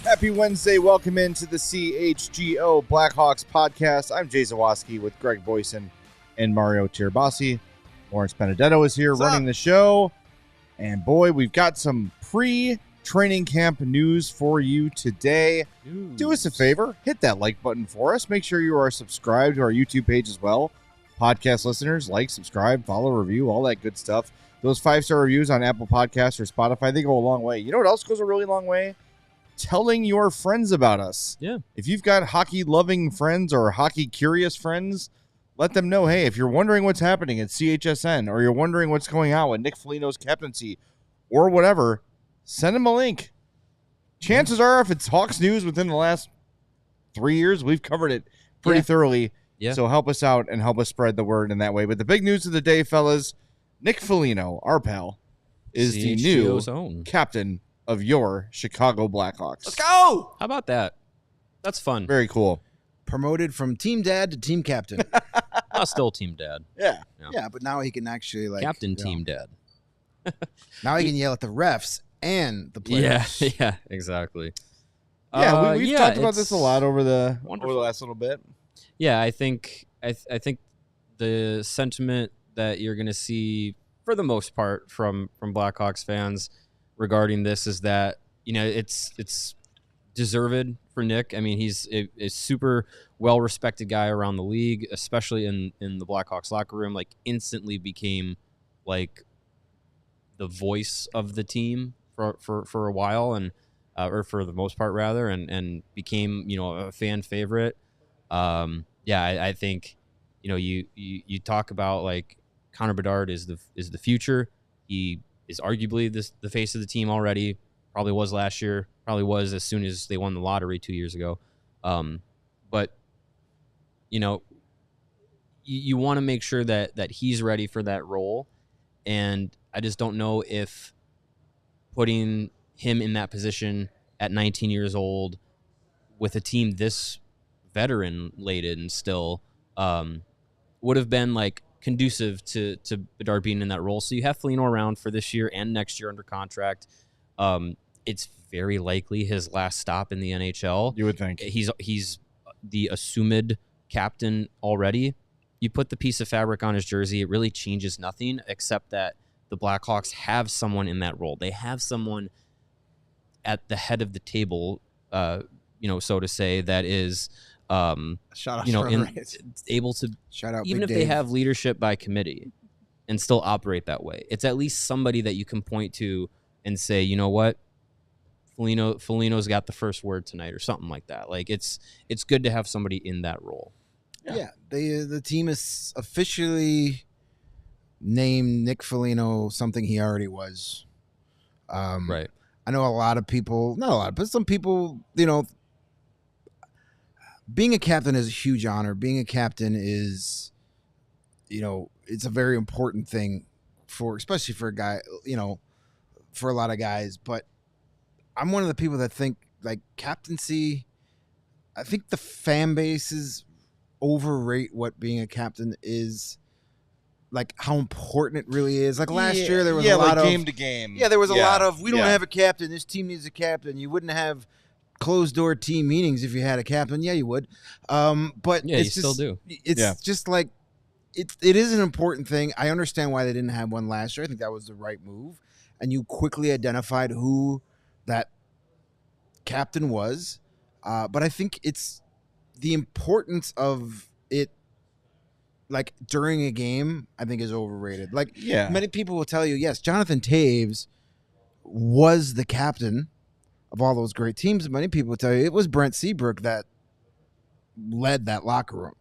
Happy Wednesday. Welcome into the CHGO Blackhawks Podcast. I'm Jay Zawaski with Greg Boysen and Mario Tirabassi. Lawrence Benedetto is here running the show. And boy, we've got some pre-training camp news for you today. Do us a favor. Hit that like button for us. Make sure you are subscribed to our YouTube page as well. Podcast listeners, like, subscribe, follow, review, all that good stuff. Those 5-star reviews on Apple Podcasts or Spotify, they go a long way. You know what else goes a really long way? Telling your friends about us. Yeah. If you've got hockey-loving friends or hockey-curious friends, let them know, hey, if you're wondering what's happening at CHSN or you're wondering what's going on with Nick Foligno's captaincy or whatever, send them a link. Chances are, if it's Hawks news within the last 3 years, we've covered it pretty thoroughly. Yeah. So help us out and help us spread the word in that way. But the big news of the day, fellas, Nick Foligno, our pal, is the new captain of your Chicago Blackhawks. Let's go! How about that? That's fun. Very cool. Promoted from team dad to team captain. Still team dad. Yeah. Yeah, but now he can actually Captain team dad. Now he can yell at the refs and the players. Yeah, exactly. Yeah, we've talked about this a lot over the last little bit. Yeah, I think the sentiment that you're going to see for the most part from Blackhawks fans regarding this is that, you know, it's deserved for Nick. I mean, he's a super well-respected guy around the league, especially in the Blackhawks locker room, like instantly became like the voice of the team for a while and or for the most part rather, and became, you know, a fan favorite. I think, you know, you talk about like Connor Bedard is the future. He is arguably the face of the team already. Probably was last year. Probably was as soon as they won the lottery 2 years ago. But, you know, you want to make sure that he's ready for that role. And I just don't know if putting him in that position at 19 years old with a team this veteran-laden still would have been like conducive to Bedard being in that role. So you have Foligno around for this year and next year under contract. It's very likely his last stop in the NHL. You would think. He's the assumed captain already. You put the piece of fabric on his jersey, it really changes nothing except that the Blackhawks have someone in that role. They have someone at the head of the table, you know, so to say, that is you know, able to, shout out even Big if Dave. they have leadership by committee and still operate that way. It's at least somebody that you can point to and say, you know what, Foligno's got the first word tonight or something like that. Like it's good to have somebody in that role. Yeah, the team is officially named Nick Foligno something he already was. Right. I know a lot of people, not a lot, but some people, you know, being a captain is a huge honor. Being a captain is, you know, it's a very important thing especially for a guy, you know, for a lot of guys. But I'm one of the people that think like captaincy, I think the fan bases overrate what being a captain is, like how important it really is. Like last year there was a lot of game to game. Yeah, there was a lot of we don't have a captain. This team needs a captain. You wouldn't have closed door team meetings if you had a captain. Yeah, you would. But yeah, it's you still do. It's just like it is an important thing. I understand why they didn't have one last year. I think that was the right move. And you quickly identified who that captain was. But I think it's the importance of it, like during a game, I think is overrated. Like many people will tell you, yes, Jonathan Taves was the captain of all those great teams. Many people will tell you it was Brent Seabrook that led that locker room.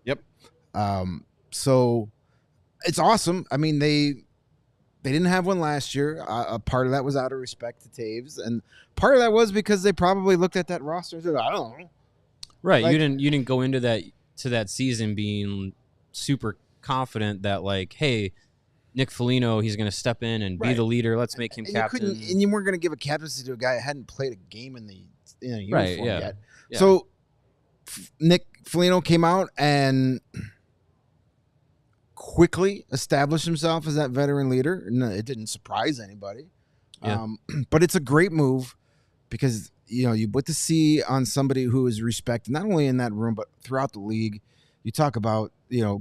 Yep. So it's awesome. I mean, they didn't have one last year. A part of that was out of respect to Taves, and part of that was because they probably looked at that roster and said, "I don't know." Right. Like, you didn't go into that season being super confident that like, hey, Nick Foligno, he's going to step in and be the leader. Let's make him captain. And you weren't going to give a captaincy to a guy that hadn't played a game in a uniform yet. Yeah. So Nick Foligno came out and quickly established himself as that veteran leader. No, it didn't surprise anybody. Yeah. But it's a great move because, you put the C on somebody who is respected, not only in that room, but throughout the league. You talk about,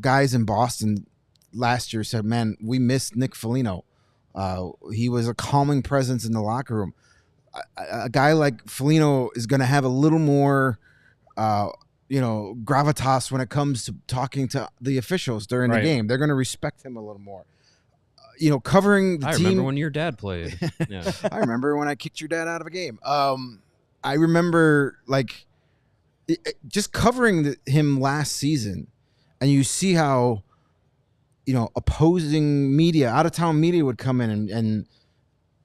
guys in Boston last year said, man, we missed Nick Foligno. He was a calming presence in the locker room. A guy like Foligno is going to have a little more, gravitas when it comes to talking to the officials during the game. They're going to respect him a little more. Covering the team. I remember when your dad played. Yeah. I remember when I kicked your dad out of a game. I remember just covering him last season, and you see how, opposing media, out of town media would come in and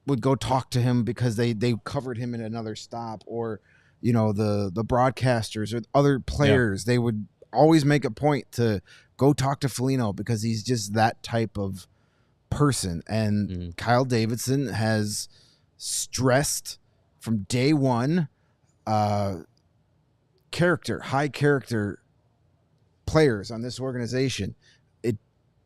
would go talk to him because they covered him in another stop, or, the broadcasters or other players, they would always make a point to go talk to Foligno because he's just that type of person. And Kyle Davidson has stressed from day one, high character players on this organization.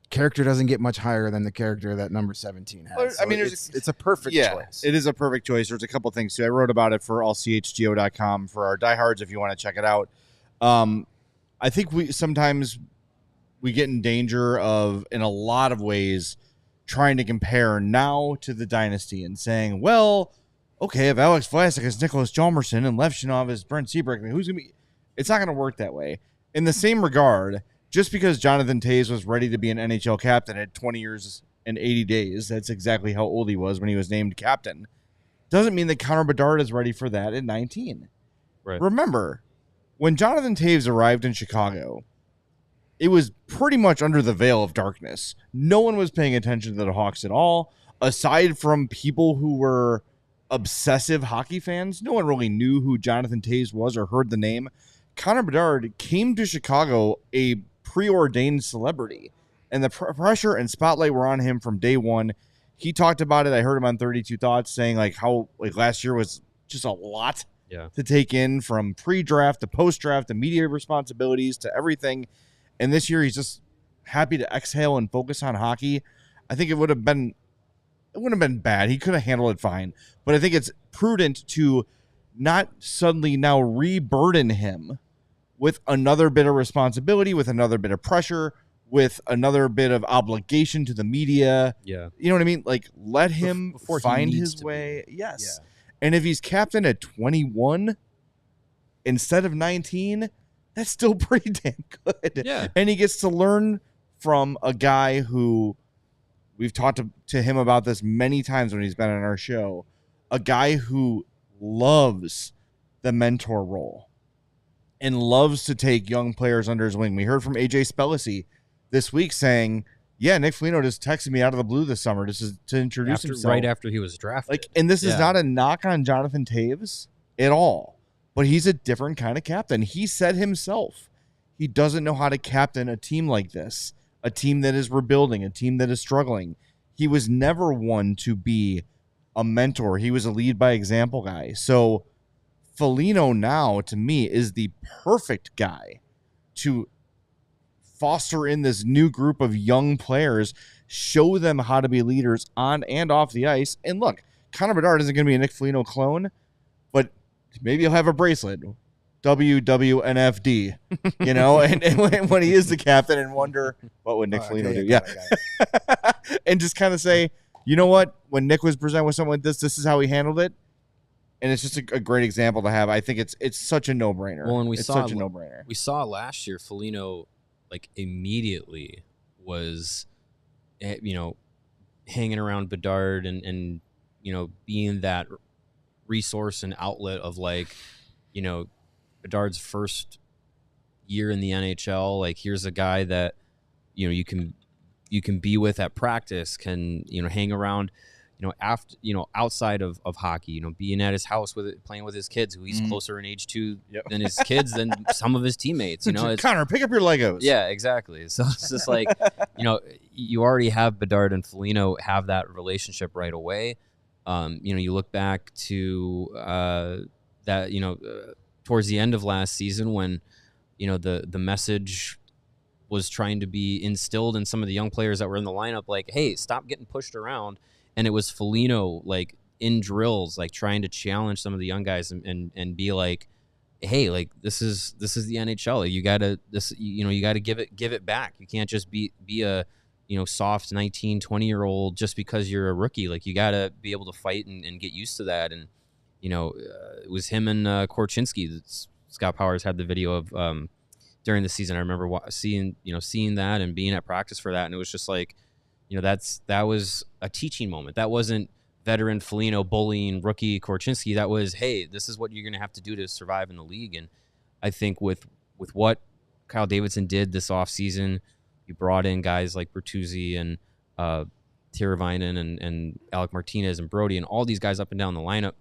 Character doesn't get much higher than the character that number 17 has. So I mean, it's a perfect choice. It is a perfect choice. There's a couple things too. I wrote about it for ALLCITY.com for our diehards if you want to check it out. I think sometimes we get in danger of, in a lot of ways, trying to compare now to the dynasty and saying, well, okay, if Alex Vlasic is Nicholas Hjalmarsson and Levchinov is Brent Seabrook, who's going to be? It's not going to work that way. In the same regard, just because Jonathan Toews was ready to be an NHL captain at 20 years and 80 days, that's exactly how old he was when he was named captain, doesn't mean that Connor Bedard is ready for that at 19. Right. Remember, when Jonathan Toews arrived in Chicago, it was pretty much under the veil of darkness. No one was paying attention to the Hawks at all. Aside from people who were obsessive hockey fans, no one really knew who Jonathan Toews was or heard the name. Connor Bedard came to Chicago a preordained celebrity, and the pressure and spotlight were on him from day one. He talked about it. I heard him on 32 Thoughts saying how last year was just a lot to take in, from pre-draft to post-draft to media responsibilities to everything. And this year he's just happy to exhale and focus on hockey. I think it wouldn't have been bad. He could have handled it fine, but I think it's prudent to not suddenly now re-burden him with another bit of responsibility, with another bit of pressure, with another bit of obligation to the media. Yeah. You know what I mean? Let him find his way. Yes. Yeah. And if he's captain at 21 instead of 19, that's still pretty damn good. Yeah. And he gets to learn from a guy who, we've talked to him about this many times when he's been on our show, a guy who loves the mentor role and loves to take young players under his wing. We heard from AJ Spelliscy this week saying, yeah, Nick Foligno just texted me out of the blue this summer to introduce himself. Right after he was drafted. And this is not a knock on Jonathan Toews at all, but he's a different kind of captain. He said himself, he doesn't know how to captain a team like this, a team that is rebuilding, a team that is struggling. He was never one to be a mentor. He was a lead by example guy. So Foligno now, to me, is the perfect guy to foster in this new group of young players, show them how to be leaders on and off the ice. And look, Connor Bedard isn't going to be a Nick Foligno clone, but maybe he'll have a bracelet, WWNFD, and when he is the captain, and wonder, what would Nick Foligno do? And just kind of say, you know what? When Nick was presented with something like this is how he handled it. And it's just a great example to have. I think it's such a no-brainer. Well, and it's such a no-brainer. We saw last year Foligno immediately was, hanging around Bedard and being that resource and outlet of Bedard's first year in the NHL. Like, here's a guy that, you know, you can be with at practice, can, you know, hang around, you know, after, you know, outside of hockey, you know, being at his house with it, playing with his kids, who he's closer in age to than his kids, than some of his teammates, you know. It's, Connor, pick up your Legos. Yeah, exactly. So it's just like, you know, you already have Bedard and Foligno have that relationship right away. You know, you look back to that, you know, towards the end of last season when, you know, the message was trying to be instilled in some of the young players that were in the lineup, like, hey, stop getting pushed around. And it was Foligno, like, in drills, like, trying to challenge some of the young guys and be like, hey, like, this is the NHL. You gotta you gotta give it back. You can't just be a, you know, soft 19, 20-year-old just because you're a rookie. Like, you gotta be able to fight and get used to that. And, you know, it was him and Korchinski. Scott Powers had the video of during the season. I remember seeing that and being at practice for that, and it was just like, you know, that was a teaching moment. That wasn't veteran Foligno bullying rookie Korchinski. That was, hey, this is what you're going to have to do to survive in the league. And I think with what Kyle Davidson did this offseason, you brought in guys like Bertuzzi and Tiravainen and Alec Martinez and Brody and all these guys up and down the lineup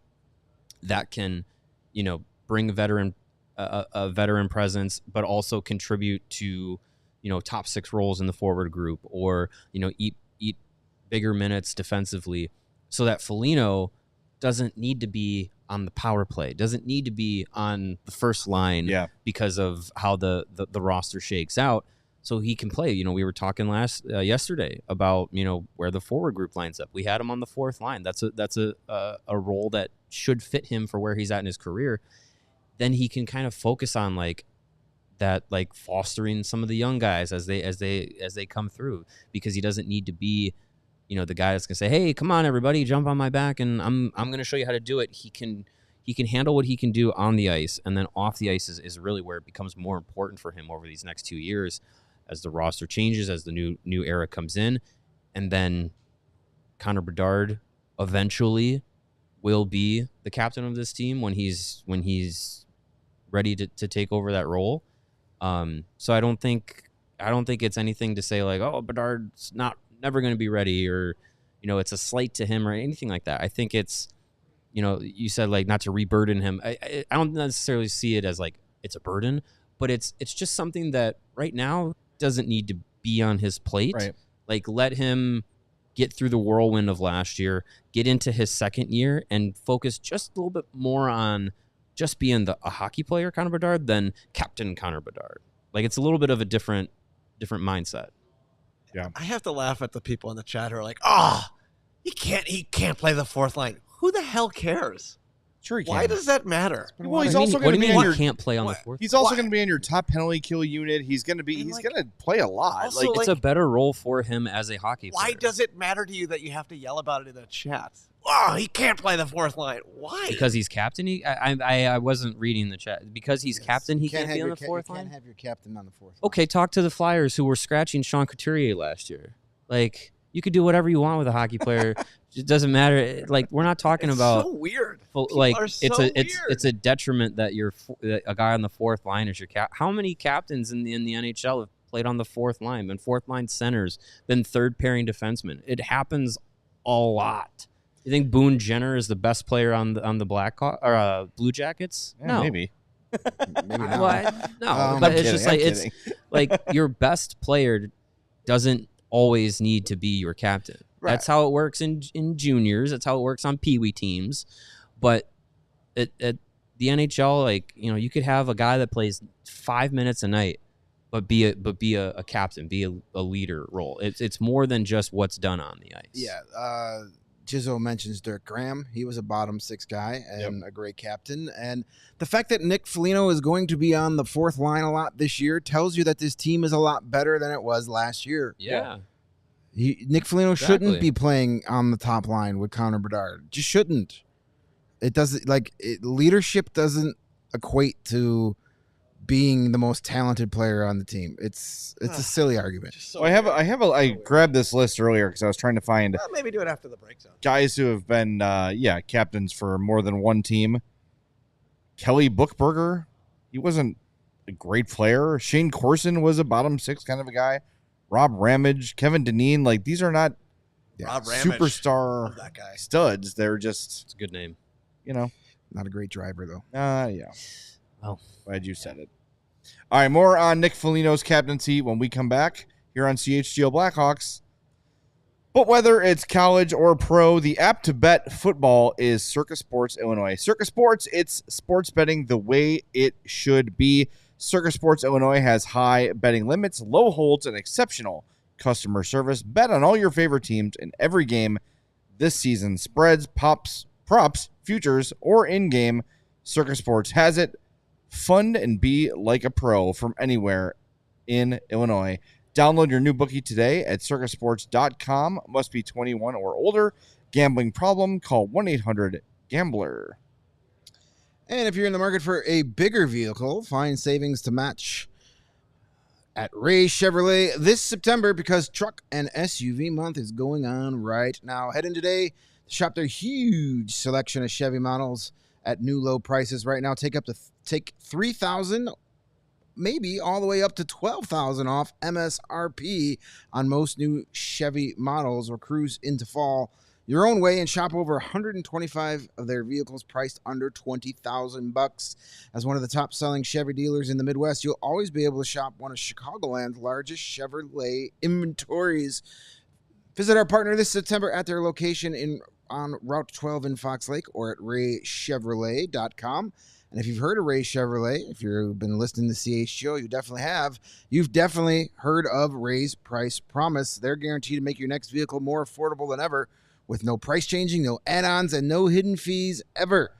that can, you know, bring a veteran presence, but also contribute to, you know, top six roles in the forward group, or, you know, eat bigger minutes defensively, so that Foligno doesn't need to be on the power play, doesn't need to be on the first line because of how the roster shakes out. So he can play. You know, we were talking yesterday about, you know, where the forward group lines up. We had him on the fourth line. That's a role that should fit him for where he's at in his career. Then he can kind of focus on like that, like fostering some of the young guys as they come through, because he doesn't need to be, you know, the guy that's gonna say, hey, come on everybody, jump on my back and I'm gonna show you how to do it. He can handle what he can do on the ice, and then off the ice is really where it becomes more important for him over these next 2 years as the roster changes, as the new era comes in. And then Connor Bedard eventually will be the captain of this team when he's ready to take over that role. So I don't think it's anything to say like, oh, Bedard's never going to be ready, or, you know, it's a slight to him or anything like that. I think it's, you know, you said like not to reburden him. I don't necessarily see it as like it's a burden, but it's just something that right now doesn't need to be on his plate. Right. Like, let him get through the whirlwind of last year, get into his second year, and focus just a little bit more on just being a hockey player, Connor Bedard, than Captain Connor Bedard. Like, it's a little bit of a different mindset. Yeah, I have to laugh at the people in the chat who are like, "Oh, he can't play the fourth line." Who the hell cares? Sure, he can. Why does that matter? Well, he's also going to be on your. Can't play on the fourth. He's also going to be on your top penalty kill unit. He's going to be. He's going to play a lot. Also, it's a better role for him as a hockey player. Why does it matter to you that you have to yell about it in the chat? Oh, he can't play the fourth line. Why? Because he's captain. I wasn't reading the chat. Because he's captain, he can't be on the fourth line. You can't have your captain on the fourth line. Okay, talk to the Flyers who were scratching Sean Couturier last year. Like, you could do whatever you want with a hockey player. It doesn't matter. Like, we're not talking about so weird. Like, it's a detriment that a guy on the fourth line is your cap. How many captains in the NHL have played on the fourth line, been fourth line centers, been third pairing defensemen? It happens a lot. You think Boone Jenner is the best player on the Blackhawks or Blue Jackets? Yeah, no, maybe. Maybe not. No, but it's just like it's like your best player doesn't always need to be your captain. Right. That's how it works in juniors. That's how it works on peewee teams. But at the NHL, like, you know, you could have a guy that plays 5 minutes a night, but be a captain, be a leader role. It's more than just what's done on the ice. Yeah. Jizzo mentions Dirk Graham. He was a bottom six guy and a great captain. And the fact that Nick Foligno is going to be on the fourth line a lot this year tells you that this team is a lot better than it was last year. Yeah. Nick Foligno shouldn't be playing on the top line with Connor Bedard. Just shouldn't. It doesn't, leadership doesn't equate to being the most talented player on the team. It's a silly argument. So I grabbed this list earlier because I was trying to find maybe do it after the break zone. Guys who have been captains for more than one team. Kelly Buchberger, he wasn't a great player. Shane Corson was a bottom 6 kind of a guy. Rob Ramage, Kevin Dineen, like these are not Rob Ramage. superstar Love that guy. studs. They're just, It's a good name. Not a great driver, though. yeah. Well, Glad you said it. All right, more on Nick Foligno's captaincy when we come back here on CHGO Blackhawks. But whether it's college or pro, the app to bet football is Circa Sports Illinois. Circa Sports, it's sports betting the way it should be. Circa Sports Illinois has high betting limits, low holds, and exceptional customer service. Bet on all your favorite teams in every game this season. Spreads, props, futures, or in-game. Circa Sports has it. Fund and be like a pro from anywhere in Illinois. Download your new bookie today at circasports.com. Must be 21 or older. Gambling problem? Call 1-800-GAMBLER. And if you're in the market for a bigger vehicle, find savings to match at Ray Chevrolet this September because Truck and SUV Month is going on right now. Head in today to shop their huge selection of Chevy models at new low prices right now. Take $3,000, maybe all the way up to $12,000 off MSRP on most new Chevy models, or cruise into fall your own way and shop over 125 of their vehicles priced under $20,000. As one of the top selling Chevy dealers in the Midwest, you'll always be able to shop one of Chicagoland's largest Chevrolet inventories. Visit our partner this September at their location on Route 12 in Fox Lake or at raychevrolet.com. And if you've heard of Ray Chevrolet, if you've been listening to CHGO, you definitely have. You've definitely heard of Ray's Price Promise. They're guaranteed to make your next vehicle more affordable than ever with no price changing, no add-ons, and no hidden fees ever.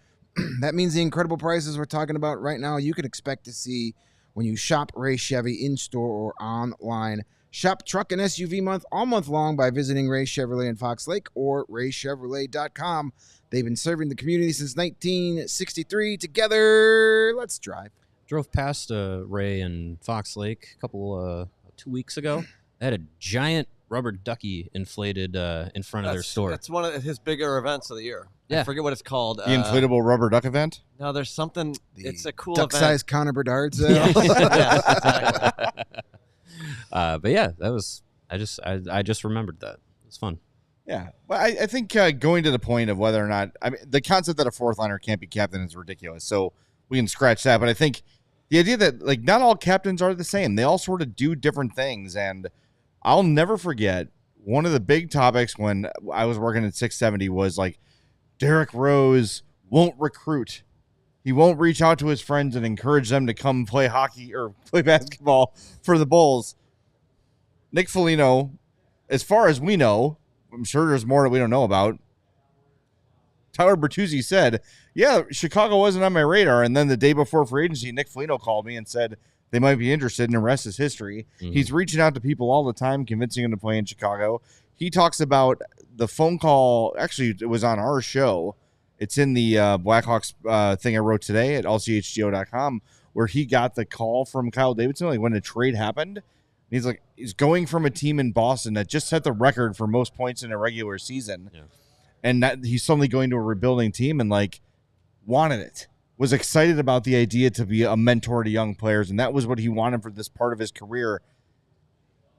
That means the incredible prices we're talking about right now you can expect to see when you shop Ray Chevy in-store or online. Shop Truck and SUV Month all month long by visiting Ray Chevrolet in Fox Lake or raychevrolet.com. They've been serving the community since 1963. Together, let's drive. Drove past Ray and Fox Lake a couple 2 weeks ago. They had a giant rubber ducky inflated in front of their store. That's one of his bigger events of the year. Yeah. I forget what it's called. The inflatable rubber duck event? No, there's something. It's a cool event. Duck-sized Connor Bedard sale. Yeah, exactly. But yeah, that was I just remembered that. It was fun. Yeah. Well, I think going to the point of whether or not, I mean, the concept that a fourth liner can't be captain is ridiculous. So we can scratch that. But I think the idea that, like, not all captains are the same. They all sort of do different things. And I'll never forget one of the big topics when I was working at 670 was like Derek Rose won't recruit. He won't reach out to his friends and encourage them to come play hockey or play basketball for the Bulls. Nick Foligno, as far as we know, I'm sure there's more that we don't know about. Tyler Bertuzzi said, yeah, Chicago wasn't on my radar. And then the day before free agency, Nick Foligno called me and said they might be interested, and the rest is history. Mm-hmm. He's reaching out to people all the time, convincing them to play in Chicago. He talks about the phone call. Actually, it was on our show. It's in the Blackhawks thing I wrote today at allchgo.com, where he got the call from Kyle Davidson, like when the trade happened. He's like, he's going from a team in Boston that just set the record for most points in a regular season. Yeah. And that he's suddenly going to a rebuilding team and like wanted it, was excited about the idea to be a mentor to young players. And that was what he wanted for this part of his career.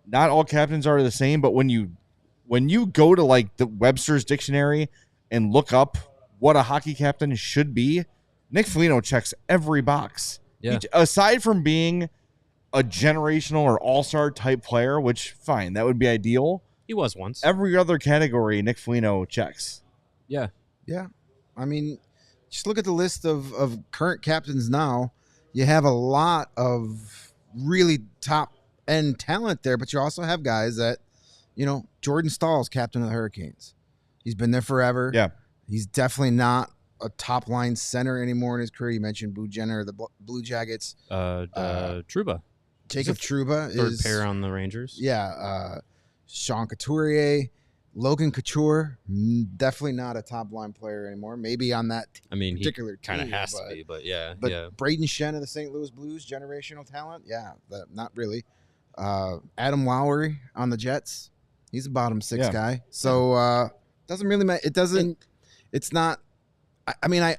Not all captains are the same, but when you go to like the Webster's dictionary and look up what a hockey captain should be, Nick Foligno checks every box. Yeah. Aside from being a generational or all-star type player, which fine, that would be ideal. He was once. Every other category, Nick Foligno checks. Yeah. Yeah. I mean, just look at the list of current captains now. You have a lot of really top-end talent there, but you also have guys that, you know, Jordan Stahl's captain of the Hurricanes. He's been there forever. Yeah. He's definitely not a top-line center anymore in his career. You mentioned Boo Jenner, the Blue Jackets. Trouba. Jacob Trouba third is pair on the Rangers. Yeah. Sean Couturier, Logan Couture, definitely not a top-line player anymore. Maybe on that particular team. Kind of has to be, but yeah. But Braden Shen of the St. Louis Blues, generational talent? Yeah, not really. Adam Lowry on the Jets. He's a bottom six guy. So doesn't really matter. It doesn't – it's not – I mean,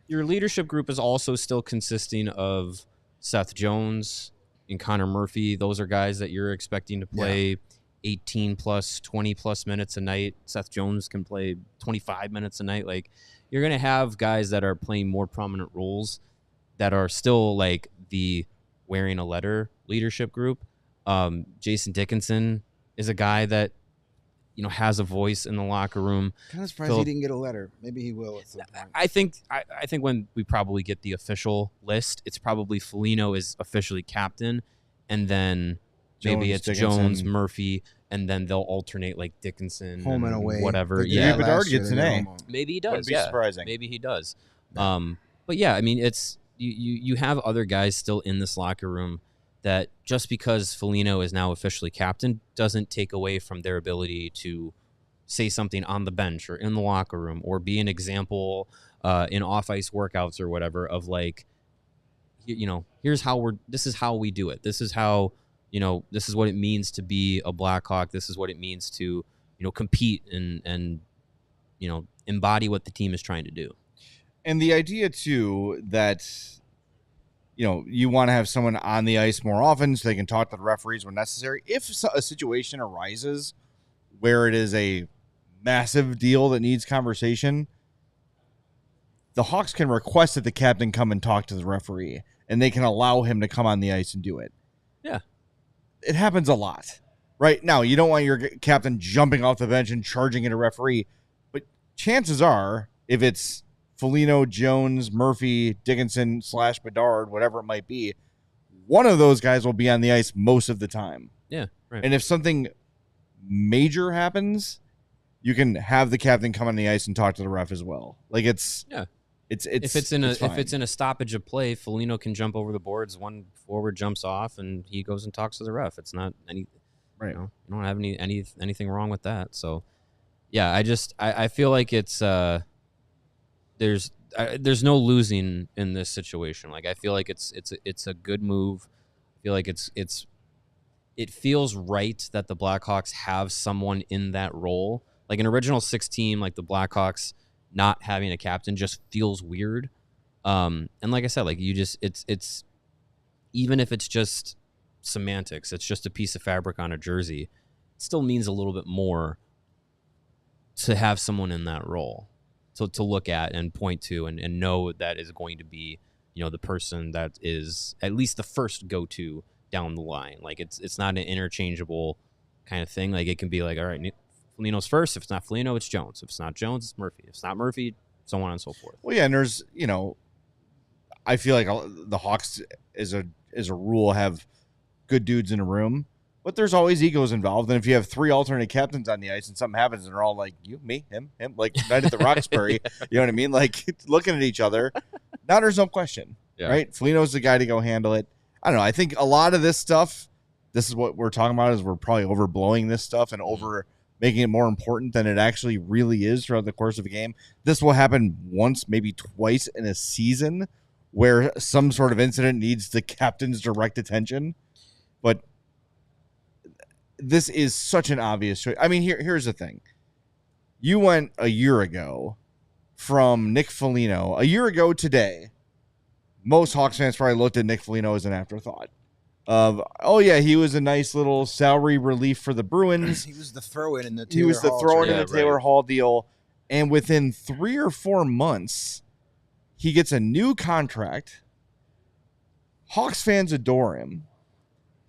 your leadership group is also still consisting of Seth Jones and Connor Murphy, those are guys that you're expecting to play 18 plus, 20 plus minutes a night. Seth Jones can play 25 minutes a night. Like, you're going to have guys that are playing more prominent roles that are still like the wearing a letter leadership group. Jason Dickinson is a guy that, you know, has a voice in the locker room. Kind of surprised he didn't get a letter. Maybe he will at some point. I think when we probably get the official list, it's probably Foligno is officially captain, and then maybe it's Dickinson. Jones, Murphy, and then they'll alternate like Dickinson, Home and away, whatever. Yeah, Bedard gets an A. Maybe he does. Wouldn't be surprising. Maybe he does. But yeah, I mean, it's you have other guys still in this locker room that just because Foligno is now officially captain doesn't take away from their ability to say something on the bench or in the locker room or be an example in off-ice workouts or whatever of like, you know, this is how we do it. This is how, you know, this is what it means to be a Blackhawk. This is what it means to, you know, compete and you know, embody what the team is trying to do. And the idea, too, that, you know, you want to have someone on the ice more often so they can talk to the referees when necessary. If a situation arises where it is a massive deal that needs conversation, the Hawks can request that the captain come and talk to the referee, and they can allow him to come on the ice and do it. Yeah. It happens a lot. Right now, you don't want your captain jumping off the bench and charging at a referee, but chances are, if it's Foligno, Jones, Murphy, Dickinson / Bedard, whatever it might be, one of those guys will be on the ice most of the time. Yeah, right. And if something major happens, you can have the captain come on the ice and talk to the ref as well. Like it's yeah. It's if it's in fine. a stoppage of play, Foligno can jump over the boards. One forward jumps off, and he goes and talks to the ref. It's not any, right. You know, you don't have anything wrong with that. So, yeah, I feel like it's there's no losing in this situation. Like, I feel like it's a good move. I feel like it feels right that the Blackhawks have someone in that role. Like an original 6 team, like the Blackhawks not having a captain just feels weird. And like I said, like it's even if it's just semantics, it's just a piece of fabric on a jersey, it still means a little bit more to have someone in that role. So to look at and point to and know that is going to be, you know, the person that is at least the first go-to down the line. Like it's not an interchangeable kind of thing. Like it can be like, all right, Foligno's first. If it's not Foligno, it's Jones. If it's not Jones, it's Murphy. If it's not Murphy, so on and so forth. Well, yeah, and there's, you know, I feel like the Hawks as a rule have good dudes in a room, but there's always egos involved. And if you have 3 alternate captains on the ice and something happens and they're all like, you, me, him, like night at the Roxbury, you know what I mean? Like looking at each other. Now there's no question, right? Foligno's the guy to go handle it. I don't know. I think a lot of this stuff, this is what we're talking about, is we're probably overblowing this stuff and over making it more important than it actually really is throughout the course of a game. This will happen once, maybe twice in a season where some sort of incident needs the captain's direct attention. But this is such an obvious choice. I mean, here's the thing. You went a year ago from Nick Foligno. A year ago today, most Hawks fans probably looked at Nick Foligno as an afterthought. Oh yeah, he was a nice little salary relief for the Bruins. He was the throw-in in the Taylor Hall deal, and within 3 or 4 months, he gets a new contract. Hawks fans adore him.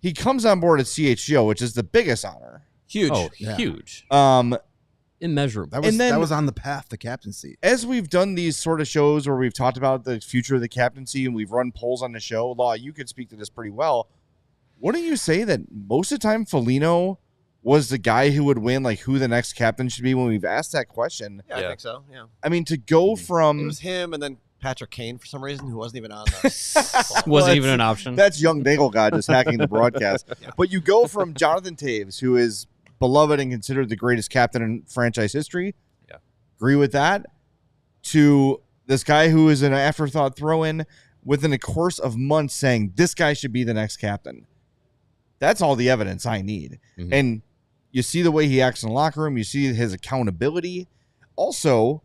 He comes on board at CHGO, which is the biggest honor. Huge. Oh, huge. Immeasurable. That was on the path to captaincy. As we've done these sort of shows where we've talked about the future of the captaincy and we've run polls on the show, Law, you could speak to this pretty well. Wouldn't you say that most of the time Foligno was the guy who would win, like who the next captain should be when we've asked that question? Yeah, I think so. Yeah. I mean, to go from it was him and then Patrick Kane for some reason, who wasn't even on the wasn't even an option. That's young Nagel guy just hacking the broadcast. Yeah. But you go from Jonathan Taves, who is beloved and considered the greatest captain in franchise history. Yeah. Agree with that. To this guy who is an afterthought throw-in within a course of months saying this guy should be the next captain. That's all the evidence I need. Mm-hmm. And you see the way he acts in the locker room. You see his accountability. Also,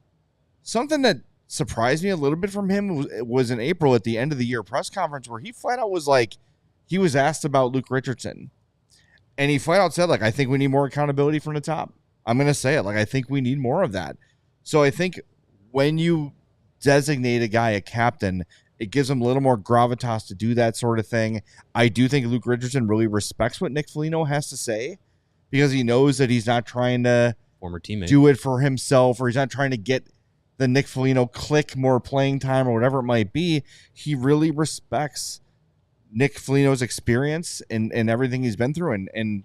something that surprised me a little bit from him was in April at the end of the year press conference where he flat out was like, he was asked about Luke Richardson. And he flat out said, like, I think we need more accountability from the top. I'm going to say it. Like, I think we need more of that. So I think when you designate a guy a captain, it gives him a little more gravitas to do that sort of thing. I do think Luke Richardson really respects what Nick Foligno has to say because he knows that he's not trying to former teammate do it for himself, or he's not trying to get the Nick Foligno click more playing time or whatever it might be. He really respects Nick Foligno's experience and everything he's been through. And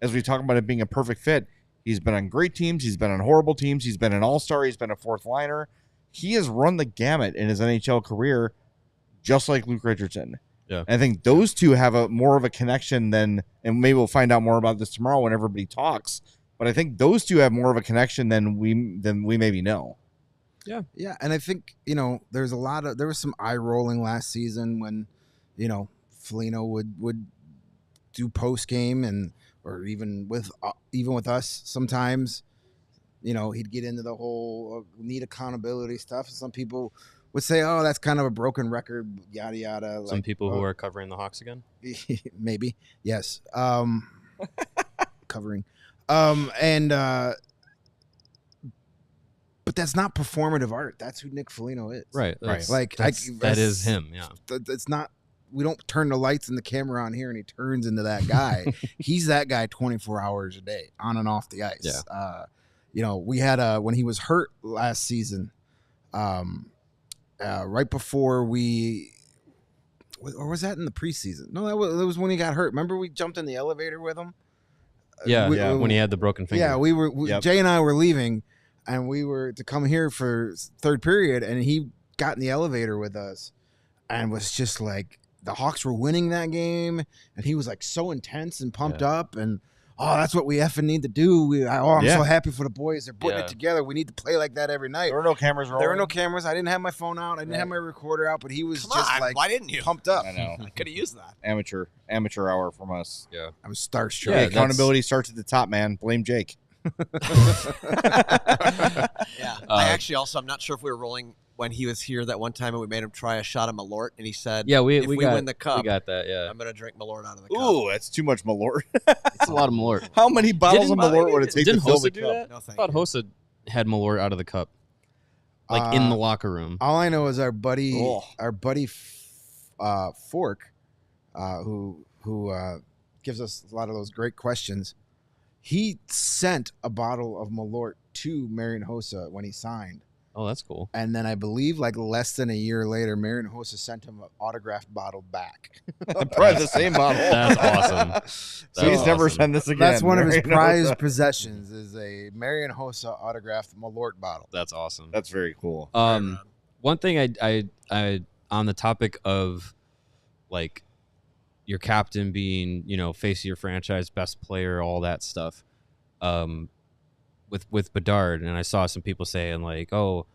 as we talk about it being a perfect fit, he's been on great teams. He's been on horrible teams. He's been an all-star. He's been a fourth liner. He has run the gamut in his NHL career, just like Luke Richardson. Yeah. And I think those two have a more of a connection than, and maybe we'll find out more about this tomorrow when everybody talks. But I think those two have more of a connection than we maybe know. Yeah. Yeah. And I think, there was some eye rolling last season when, Foligno would do post game or even with us sometimes, he'd get into the whole need accountability stuff. Some people would say, oh, that's kind of a broken record, yada, yada. Some people who are covering the Hawks again? Maybe. Yes. Covering. But that's not performative art. That's who Nick Foligno is. Right. That is him. Yeah. It's not. We don't turn the lights and the camera on here and he turns into that guy. He's that guy 24 hours a day, on and off the ice. Yeah. We had when he was hurt last season, right before or was that in the preseason? No, that was when he got hurt. Remember we jumped in the elevator with him? Yeah, when he had the broken finger. Yeah, Jay and I were leaving, and we were to come here for third period, and he got in the elevator with us, and was just like, the Hawks were winning that game, and he was like so intense and pumped up, and that's what we effing need to do. I'm so happy for the boys. They're putting it together. We need to play like that every night. There were no cameras rolling. There were no cameras. I didn't have my phone out. I didn't have my recorder out, but he was Why didn't you? Pumped up. I know. I could have used that. Amateur hour from us. Yeah. I was starstruck. Yeah, accountability starts at the top, man. Blame Jake. I'm not sure if we were rolling when he was here that one time and we made him try a shot of Malort, and he said, "Yeah, we win the cup, we got that. Yeah, I'm gonna drink Malort out of the cup." Ooh, that's too much Malort. It's a lot of Malort. How many bottles of Malort would it take to fill the cup? That? No, I thought Hossa had Malort out of the cup, in the locker room. All I know is our buddy Fork, who gives us a lot of those great questions. He sent a bottle of Malort to Marian Hossa when he signed. Oh, that's cool. And then I believe less than a year later, Marian Hossa sent him an autographed bottle back. Probably the same bottle. That's awesome. Please never send this again. That's one of his prized possessions is a Marian Hossa autographed Malort bottle. That's awesome. That's very cool. One thing I on the topic of like your captain being, face of your franchise, best player, all that stuff. With Bedard, and I saw some people saying like, oh,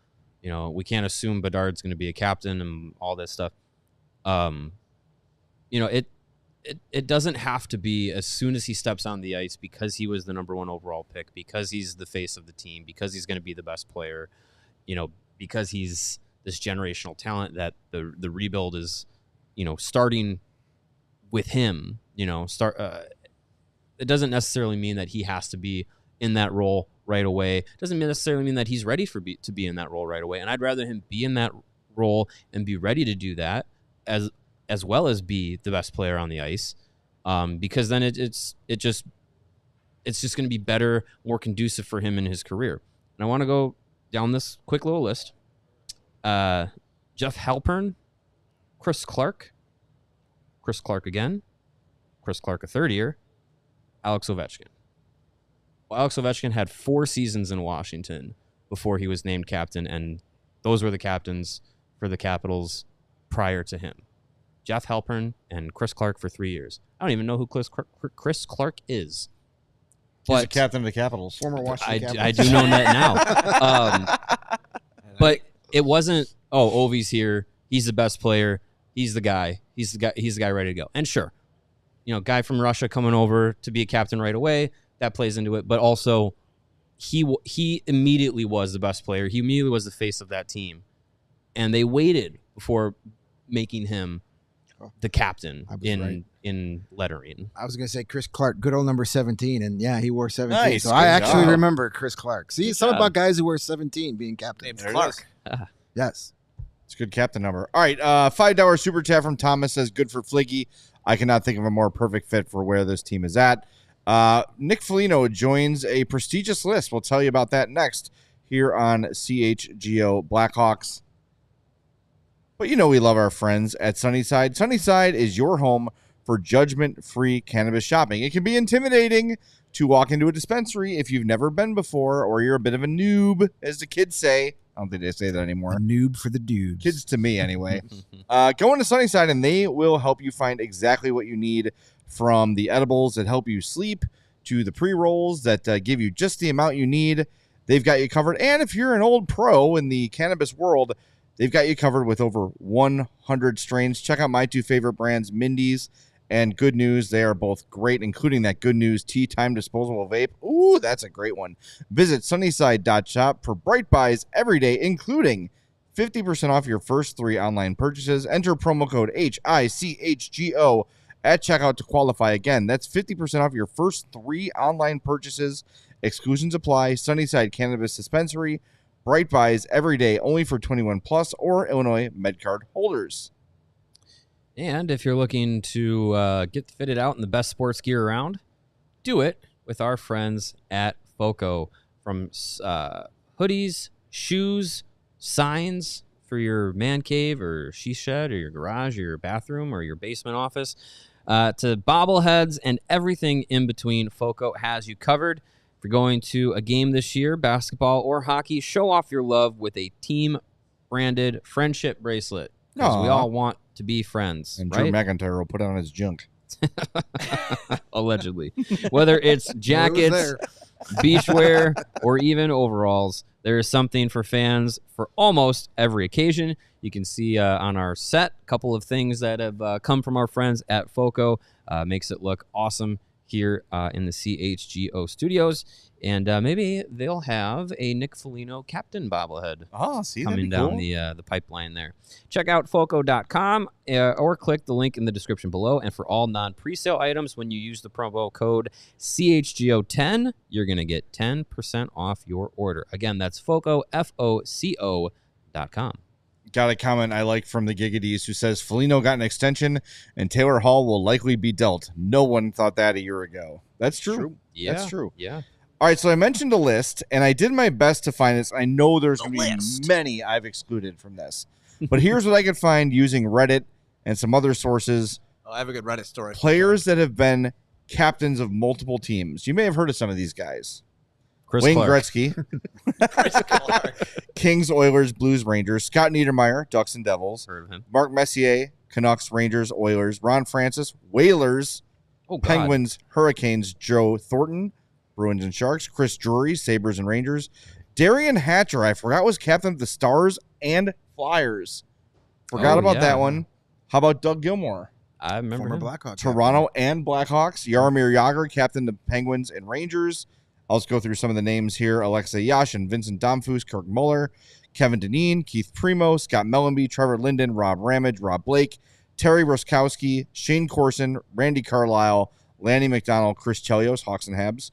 we can't assume Bedard's going to be a captain and all this stuff. It doesn't have to be as soon as he steps on the ice because he was the number 1 overall pick, because he's the face of the team, because he's going to be the best player, because he's this generational talent that the rebuild is, starting with him. It doesn't necessarily mean that he has to be in that role right away. It doesn't necessarily mean that he's ready to be in that role right away. And I'd rather him be in that role and be ready to do that as well as be the best player on the ice. Because then it's just going to be better, more conducive for him in his career. And I want to go down this quick little list. Jeff Halpern, Chris Clark again, Chris Clark a third year, Alex Ovechkin. Well, Alex Ovechkin had 4 seasons in Washington before he was named captain, and those were the captains for the Capitals prior to him. Jeff Halpern and Chris Clark for 3 years. I don't even know who Chris Clark is. He's the captain of the Capitals. Former Washington Capitals. I do know that now. But it wasn't, Ovi's here. He's the best player. He's the guy. He's the guy ready to go. And sure, guy from Russia coming over to be a captain right away, that plays into it. But also, he immediately was the best player. He immediately was the face of that team and they waited before making him the captain in lettering. I was going to say Chris Clark, good old number 17, and yeah, he wore 17. Nice, so good I actually job. remember Chris Clark. See, Good something job. about guys who wear 17 being captain. Name's There it Clark. is. Yes. It's a good captain number. All right, $5 super chat from Thomas says, good for Fliggy. I cannot think of a more perfect fit for where this team is at. Nick Foligno joins a prestigious list. We'll tell you about that next here on CHGO Blackhawks. But you know we love our friends at Sunnyside. Sunnyside is your home for judgment-free cannabis shopping. It can be intimidating to walk into a dispensary if you've never been before or you're a bit of a noob, as the kids say. I don't think they say that anymore. A noob for the dudes. Kids to me, anyway. Go into Sunnyside, and they will help you find exactly what you need, from the edibles that help you sleep to the pre-rolls that give you just the amount you need. They've got you covered. And if you're an old pro in the cannabis world, they've got you covered with over 100 strains. Check out my two favorite brands, Mindy's and Good News. They are both great, including that Good News Tea Time disposable vape. Ooh, that's a great one. Visit sunnyside.shop for bright buys every day, including 50% off your first 3 online purchases. Enter promo code HICHGO at checkout to qualify. Again, that's 50% off your first 3 online purchases. Exclusions apply. Sunnyside Cannabis Dispensary. Bright buys every day, only for 21 plus or Illinois MedCard holders. And if you're looking to get fitted out in the best sports gear around, do it with our friends at FOCO. From hoodies, shoes, signs for your man cave or she shed or your garage or your bathroom or your basement office, to bobbleheads and everything in between, FOCO has you covered. If you're going to a game this year, basketball or hockey, show off your love with a team-branded friendship bracelet. Because we all want to be friends, And right? Drew McIntyre will put on his junk. Allegedly. Whether it's jackets, beachwear, or even overalls, there is something for fans for almost every occasion. You can see on our set a couple of things that have come from our friends at FOCO. Makes it look awesome here in the CHGO studios. And maybe they'll have a Nick Foligno captain bobblehead coming down the pipeline there. Check out FOCO.com or click the link in the description below. And for all non-presale items, when you use the promo code CHGO10, you're going to get 10% off your order. Again, that's FOCO, FOCO.com. Got a comment I like from the Gigadis who says, Foligno got an extension and Taylor Hall will likely be dealt. No one thought that a year ago. That's true. Yeah. That's true. Yeah. All right, so I mentioned a list, and I did my best to find this. I know there's The going to be list. many I've excluded from this. But here's what I could find using Reddit and some other sources. Oh, I have a good Reddit story. Players that have been captains of multiple teams. You may have heard of some of these guys. Chris Wayne Clark. Gretzky, Kings, Oilers, Blues, Rangers. Scott Niedermayer, Ducks and Devils. Heard of him. Mark Messier, Canucks, Rangers, Oilers. Ron Francis, Whalers, Oh, God. Penguins, Hurricanes. Joe Thornton, Bruins and Sharks. Chris Drury, Sabres and Rangers. Darian Hatcher, I forgot, was captain of the Stars and Flyers. Forgot Oh, about yeah. that one. How about Doug Gilmour? I remember Former him. Blackhawk. Toronto and Blackhawks. Jaromir Jagr, captain of Penguins and Rangers. I'll just go through some of the names here. Alexei Yashin, Vincent Domfus, Kirk Muller, Kevin Dineen, Keith Primo, Scott Mellenby, Trevor Linden, Rob Ramage, Rob Blake, Terry Roskowski, Shane Corson, Randy Carlisle, Lanny McDonald, Chris Chelios, Hawks and Habs,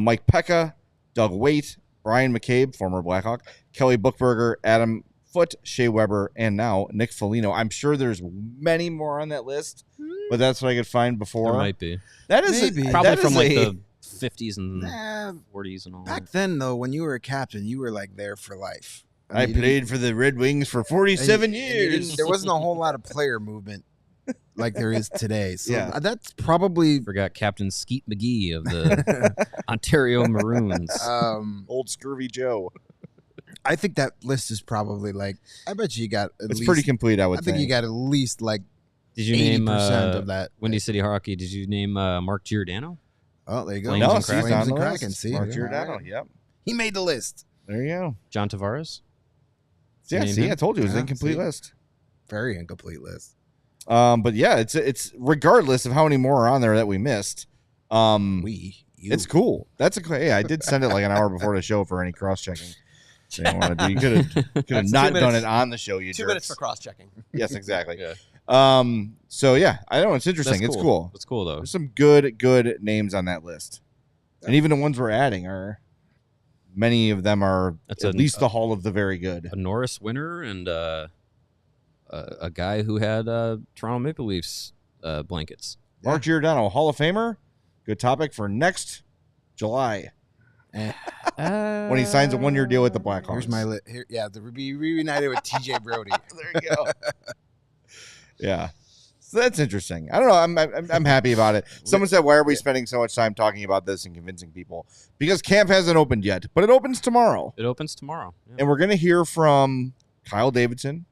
Mike Pekka, Doug Waite, Brian McCabe, former Blackhawk, Kelly Bookberger, Adam Foote, Shea Weber, and now Nick Foligno. I'm sure there's many more on that list, but that's what I could find before. There might be. That is Maybe. Probably that from is like a- the 50s and Nah, 40s and all that. back then, though, when you were a captain, you were like there for life. I mean, you played for the Red Wings for didn't- 47 and you years. didn't- There wasn't a whole lot of player movement like there is today. So Yeah. that's probably Forgot Captain Skeet McGee of the Ontario Maroons. Old Scurvy Joe. I think that list is probably like, I bet you got at It's least, pretty complete, I would I think you got at least like Did you 80% name of that. Windy City Hockey? Did you name Mark Giordano? Oh, there you go. Flames No, and see, he's Kraken. on Flames the and list. Kraken, see? Mark Yeah. Giordano, yep. He made the list. There you go. John Tavares? Yeah, Name see, him? I told you it was an Yeah, incomplete see? list. Very incomplete list. But yeah, it's regardless of how many more are on there that we missed. You. It's cool. That's a hey, I did send it like an hour before the show for any cross checking. So you want to do? You could have not done it on the show. You 2 jerks. minutes for cross-checking. Yes, exactly. Yeah. So yeah, I know it's interesting. That's It's cool. It's cool though. There's some good names on that list, and even the ones we're adding are. Many of them are That's at least the Hall of the Very Good. A Norris winner and a guy who had Toronto Maple Leafs blankets. Mark Giordano, Hall of Famer. Good topic for next July when he signs a 1-year deal with the Blackhawks. Here's my list. To be reunited with TJ Brody. There you go. Yeah. So that's interesting. I don't know. I'm happy about it. Someone said, why are we spending so much time talking about this and convincing people? Because camp hasn't opened yet, but it opens tomorrow. It opens tomorrow. Yeah. And we're going to hear from Kyle Davidson.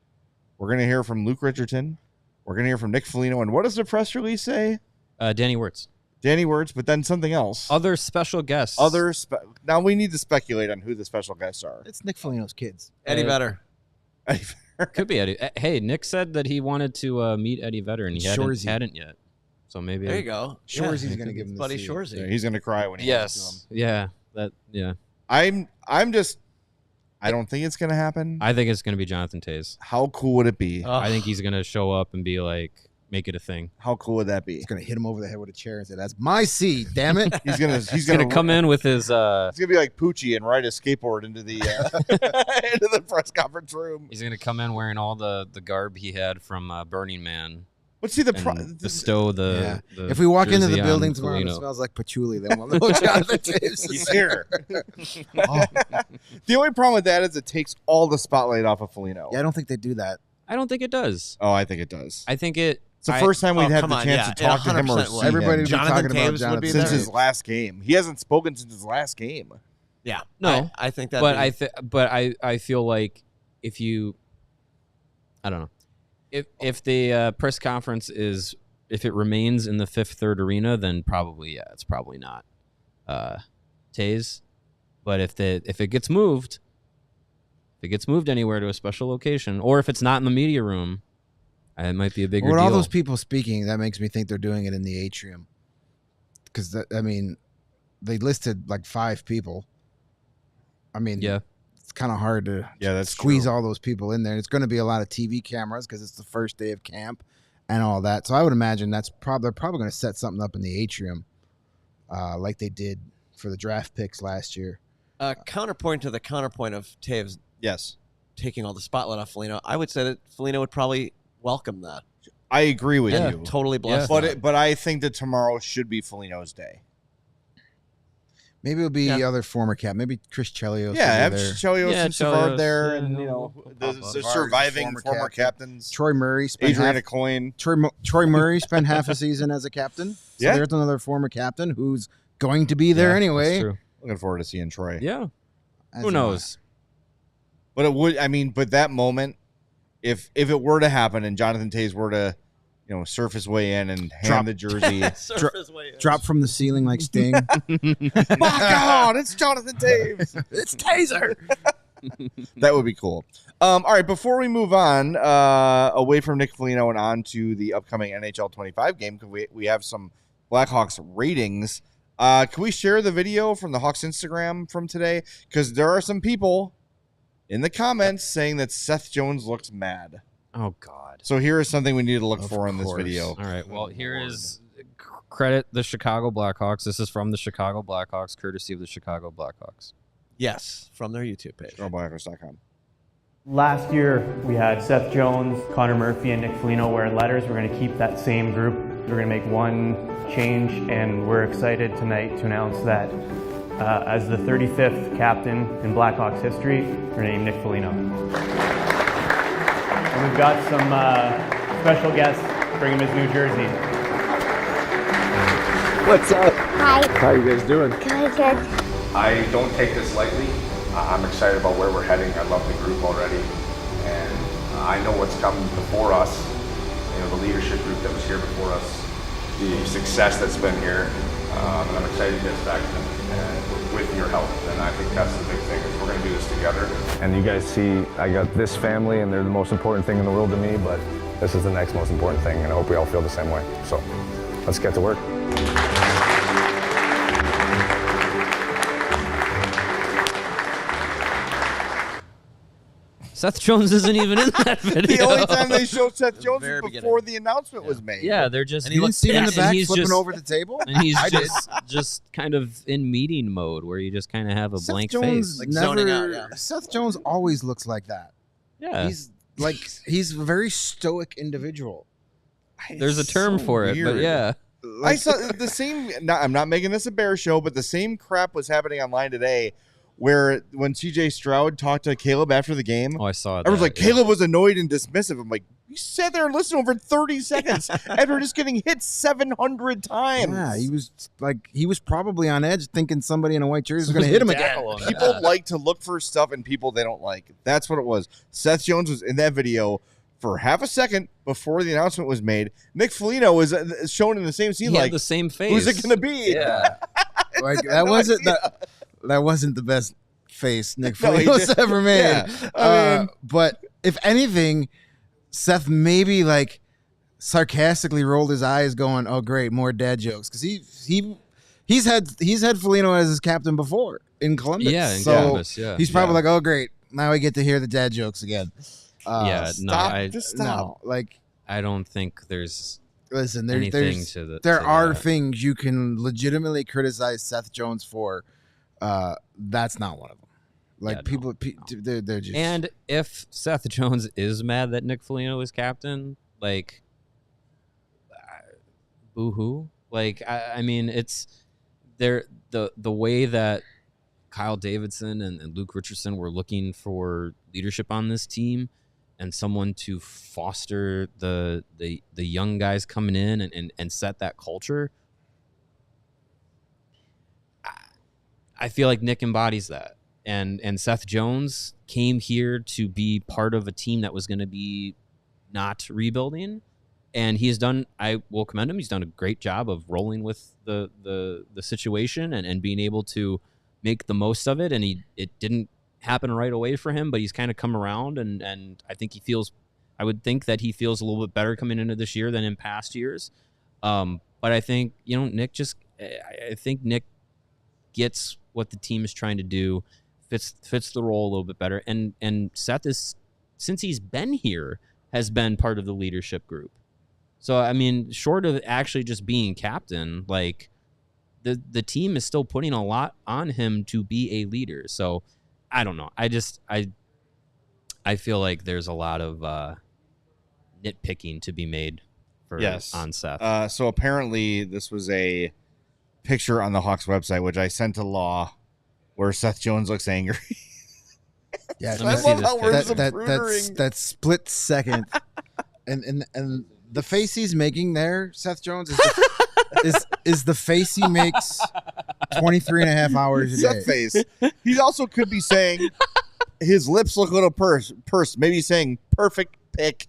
We're going to hear from Luke Richardson. We're going to hear from Nick Foligno. And what does the press release say? Danny Wirtz. Danny Wirtz, but then something else. Other special guests. Now we need to speculate on who the special guests are. It's Nick Foligno's kids. Eddie Vedder. Could be Eddie. Hey, Nick said that he wanted to meet Eddie Vedder, and he hadn't yet. So maybe There you go. Shoresy's going to give him the Buddy seat. Shoresy. Yeah, he's going to cry when he hands it to him. Yeah. I'm just I don't think it's going to happen. I think it's going to be Jonathan Toews. How cool would it be? I think he's going to show up and be like, make it a thing. How cool would that be? He's going to hit him over the head with a chair and say, "That's my seat, damn it." He's going He's going to come in with his He's going to be like Poochie and ride a skateboard into the into the press conference room. He's going to come in wearing all the garb he had from Burning Man. But see And bestow the If we walk into the jersey building on tomorrow and it Foligno. smells like patchouli, then we'll know Jonathan Toews. He's here. The only problem with that is it takes all the spotlight off of Foligno. Yeah, I don't think they do that. I don't think it does. Oh, I think it does. I think it. It's the first time we'd had come the on, chance yeah, to talk to him or 100% see will. Everybody him would be Jonathan talking about Toews would Jonathan be since there. his last game. He hasn't spoken since his last game. Yeah. No, I think that. but I feel like if you, I don't know, if the press conference is, if it remains in the Fifth Third Arena, then probably it's probably not Toews. But if it gets moved, anywhere to a special location, or if it's not in the media room, it might be a bigger With deal. all those people speaking, that makes me think they're doing it in the atrium. Because, they listed like 5 people. Yeah. It's kind of hard to That's squeeze true. all those people in there. It's going to be a lot of TV cameras because it's the first day of camp and all that. So I would imagine they're probably going to set something up in the atrium like they did for the draft picks last year. Counterpoint to the counterpoint of Toews Yes. taking all the spotlight off Foligno, I would say that Foligno would probably welcome that. I agree with you. Totally blessed. But I think that tomorrow should be Foligno's day. Maybe it'll be other former cap. Maybe Chris Chelios. Yeah, have will be there. Chelios and Savard Chelios, there, yeah, and the surviving former captains. Troy Murray spent Adrian Coyne. Troy Murray spent half a season as a captain. So Yeah. there's another former captain who's going to be there That's anyway. true. Looking forward to seeing Troy. Yeah. As Who am I. knows? But it would. But that moment, if it were to happen, and Jonathan Toews were to, surf his way in and hand the jersey. Drop from the ceiling like Sting. My God, it's Jonathan Toews. It's Taser. That would be cool. All right, before we move on away from Nick Foligno and on to the upcoming NHL 25 game, because we have some Blackhawks ratings. Can we share the video from the Hawks Instagram from today? Because there are some people in the comments saying that Seth Jones looks mad. Oh God. So here is something we need to look Of for in this course. video. All right. Well, here is credit the Chicago Blackhawks. This is from the Chicago Blackhawks, courtesy of the Chicago Blackhawks. Yes, from their YouTube page. Blackhawks.com. Last year, we had Seth Jones, Connor Murphy, and Nick Foligno wearing letters. We're going to keep that same group. We're going to make one change, and we're excited tonight to announce that as the 35th captain in Blackhawks history, we're going to name Nick Foligno. And we've got some special guests bring him his new jersey. What's up? Hi. How you guys doing? Good. I don't take this lightly. I'm excited about where we're heading. I love the group already. And I know what's coming before us. The leadership group that was here before us, the success that's been here. And I'm excited to get back and with your help. And I think that's the big thing, is we're going to do this together. And you guys see, I got this family, and they're the most important thing in the world to me, but this is the next most important thing, and I hope we all feel the same way. So let's get to work. Seth Jones isn't even in that video. The only time they showed Seth Jones very was before the beginning. announcement was made. Yeah, they're just. And you didn't see him in the and back he's flipping just- over the table? And he's I did. just kind of in meeting mode where you just kind of have a Seth blank Jones face. Like zoning out, yeah. Seth Jones always looks like that. Yeah, He's a very stoic individual. there's a term So for it, but weird. yeah. I saw the same. I'm not making this a bear show, but the same crap was happening online today, where when CJ Stroud talked to Caleb after the game, Oh, I saw it. everyone's like, Caleb was annoyed and dismissive. I'm like, you sat there and listened over 30 seconds after just getting hit 700 times. Yeah, he was probably on edge, thinking somebody in a white jersey was going to hit him again. People like to look for stuff in people they don't like. That's what it was. Seth Jones was in that video for half a second before the announcement was made. Nick Foligno was shown in the same scene. He had Like, the same face. who's it going to be? Yeah. Like I had no idea. that wasn't the best face Nick No, he Foligno's did. ever made. Yeah, I mean- But if anything, Seth maybe like sarcastically rolled his eyes, going, "Oh, great, more dad jokes," because he's had Foligno as his captain before in Columbus. Yeah, in so Columbus, yeah. he's probably like, "Oh, great, now I get to hear the dad jokes again." Yeah, no, Stop. Just stop. No, like I don't think there's listen, anything to the. there to are that. things you can legitimately criticize Seth Jones for. That's not one of them. Like Yeah, no. they're just And if Seth Jones is mad that Nick Foligno is captain, like, boo-hoo. Like, I mean, it's the way that Kyle Davidson and Luke Richardson were looking for leadership on this team and someone to foster the young guys coming in and set that culture. I feel like Nick embodies that. And Seth Jones came here to be part of a team that was going to be not rebuilding. And he's done, I will commend him, he's done a great job of rolling with the situation and being able to make the most of it. And it didn't happen right away for him, but he's kind of come around. And I think I would think that he feels a little bit better coming into this year than in past years. But I think, Nick I think Nick gets what the team is trying to do, fits the role a little bit better. And Seth is, since he's been here, has been part of the leadership group. So, I mean, short of actually just being captain, like the team is still putting a lot on him to be a leader. So I don't know. I feel like there's a lot of nitpicking to be made on Seth. So apparently this was a picture on the Hawks website, which I sent to Law, where Seth Jones looks angry. yeah. Let me I see love this how we're picture. zaprootering. That split second, and the face he's making there, Seth Jones is the face he makes 23 and a half hours a day. Seth face. He also could be saying his lips look a little pursed. Maybe saying perfect pick.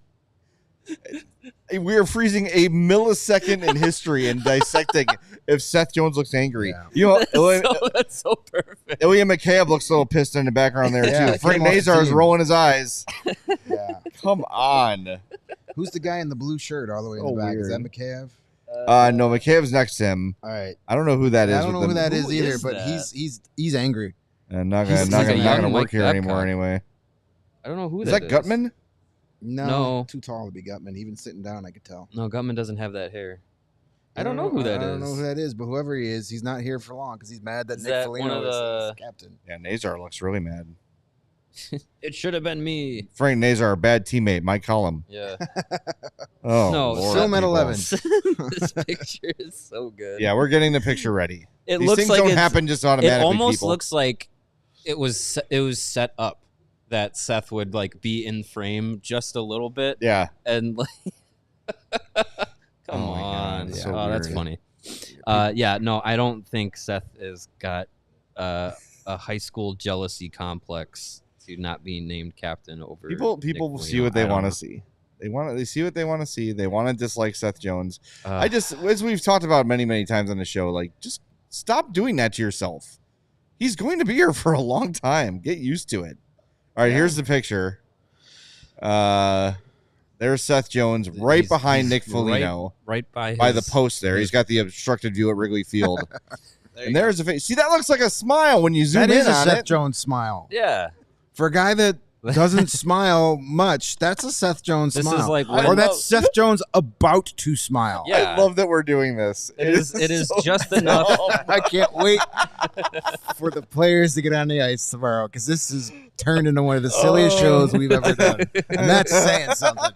We are freezing a millisecond in history and dissecting if Seth Jones looks angry. Yeah. That's so perfect. Ilya Mikheyev looks a little pissed in the background there Yeah, too. get Frank him off the Nazar is team. rolling his eyes. Yeah. Come on. Who's the guy in the blue shirt all the way in Oh, the back? Is that weird. Mikheyev? No, Mikheyev's next to him. All right. I don't know who that is. I don't know with who the- that is Who either, is but that? he's angry. Not He's gonna like a young work Mike here anymore Babcock. anyway. I don't know who Is that Gutman? No. Too tall to be Gutman. Even sitting down, I could tell. No, Gutman doesn't have that hair. I don't know who that is. I don't know who that is, but whoever he is, he's not here for long because he's mad that Is Nick that one Foligno of the- is captain. Yeah, Nazar looks really mad. It should have been me. Frank Nazar, a bad teammate. Mike Cullum. Yeah. Oh, No, Lord, Film at people. 11. This picture is so good. Yeah, we're getting the picture ready. It These looks things like don't it's- happen just It automatically. almost people. looks like it was set up that Seth would like be in frame just a little bit. Yeah. And like come Oh my God, on. it's Yeah. so Oh, that's weird. funny. Yeah, no, I don't think Seth has got a high school jealousy complex to not being named captain over People Nick see Foligno. what they I don't want know. to see. They see what they want to see. They want to dislike Seth Jones. Uh, I just, as we've talked about many times on the show, like, just stop doing that to yourself. He's going to be here for a long time. Get used to it. All right, here's the picture. There's Seth Jones right he's behind Nick Foligno right by the post there. He's got the obstructed view at Wrigley Field. And go. there's a face. See, that looks like a smile when you zoom That in is a on Seth it. Jones smile Yeah. for a guy that doesn't smile much. That's a Seth Jones This smile. is like or that's Seth Jones about to smile. Yeah. I love that we're doing this. It is so just enough. I can't wait for the players to get on the ice tomorrow because this is turned into one of the silliest shows we've ever done. And that's saying something.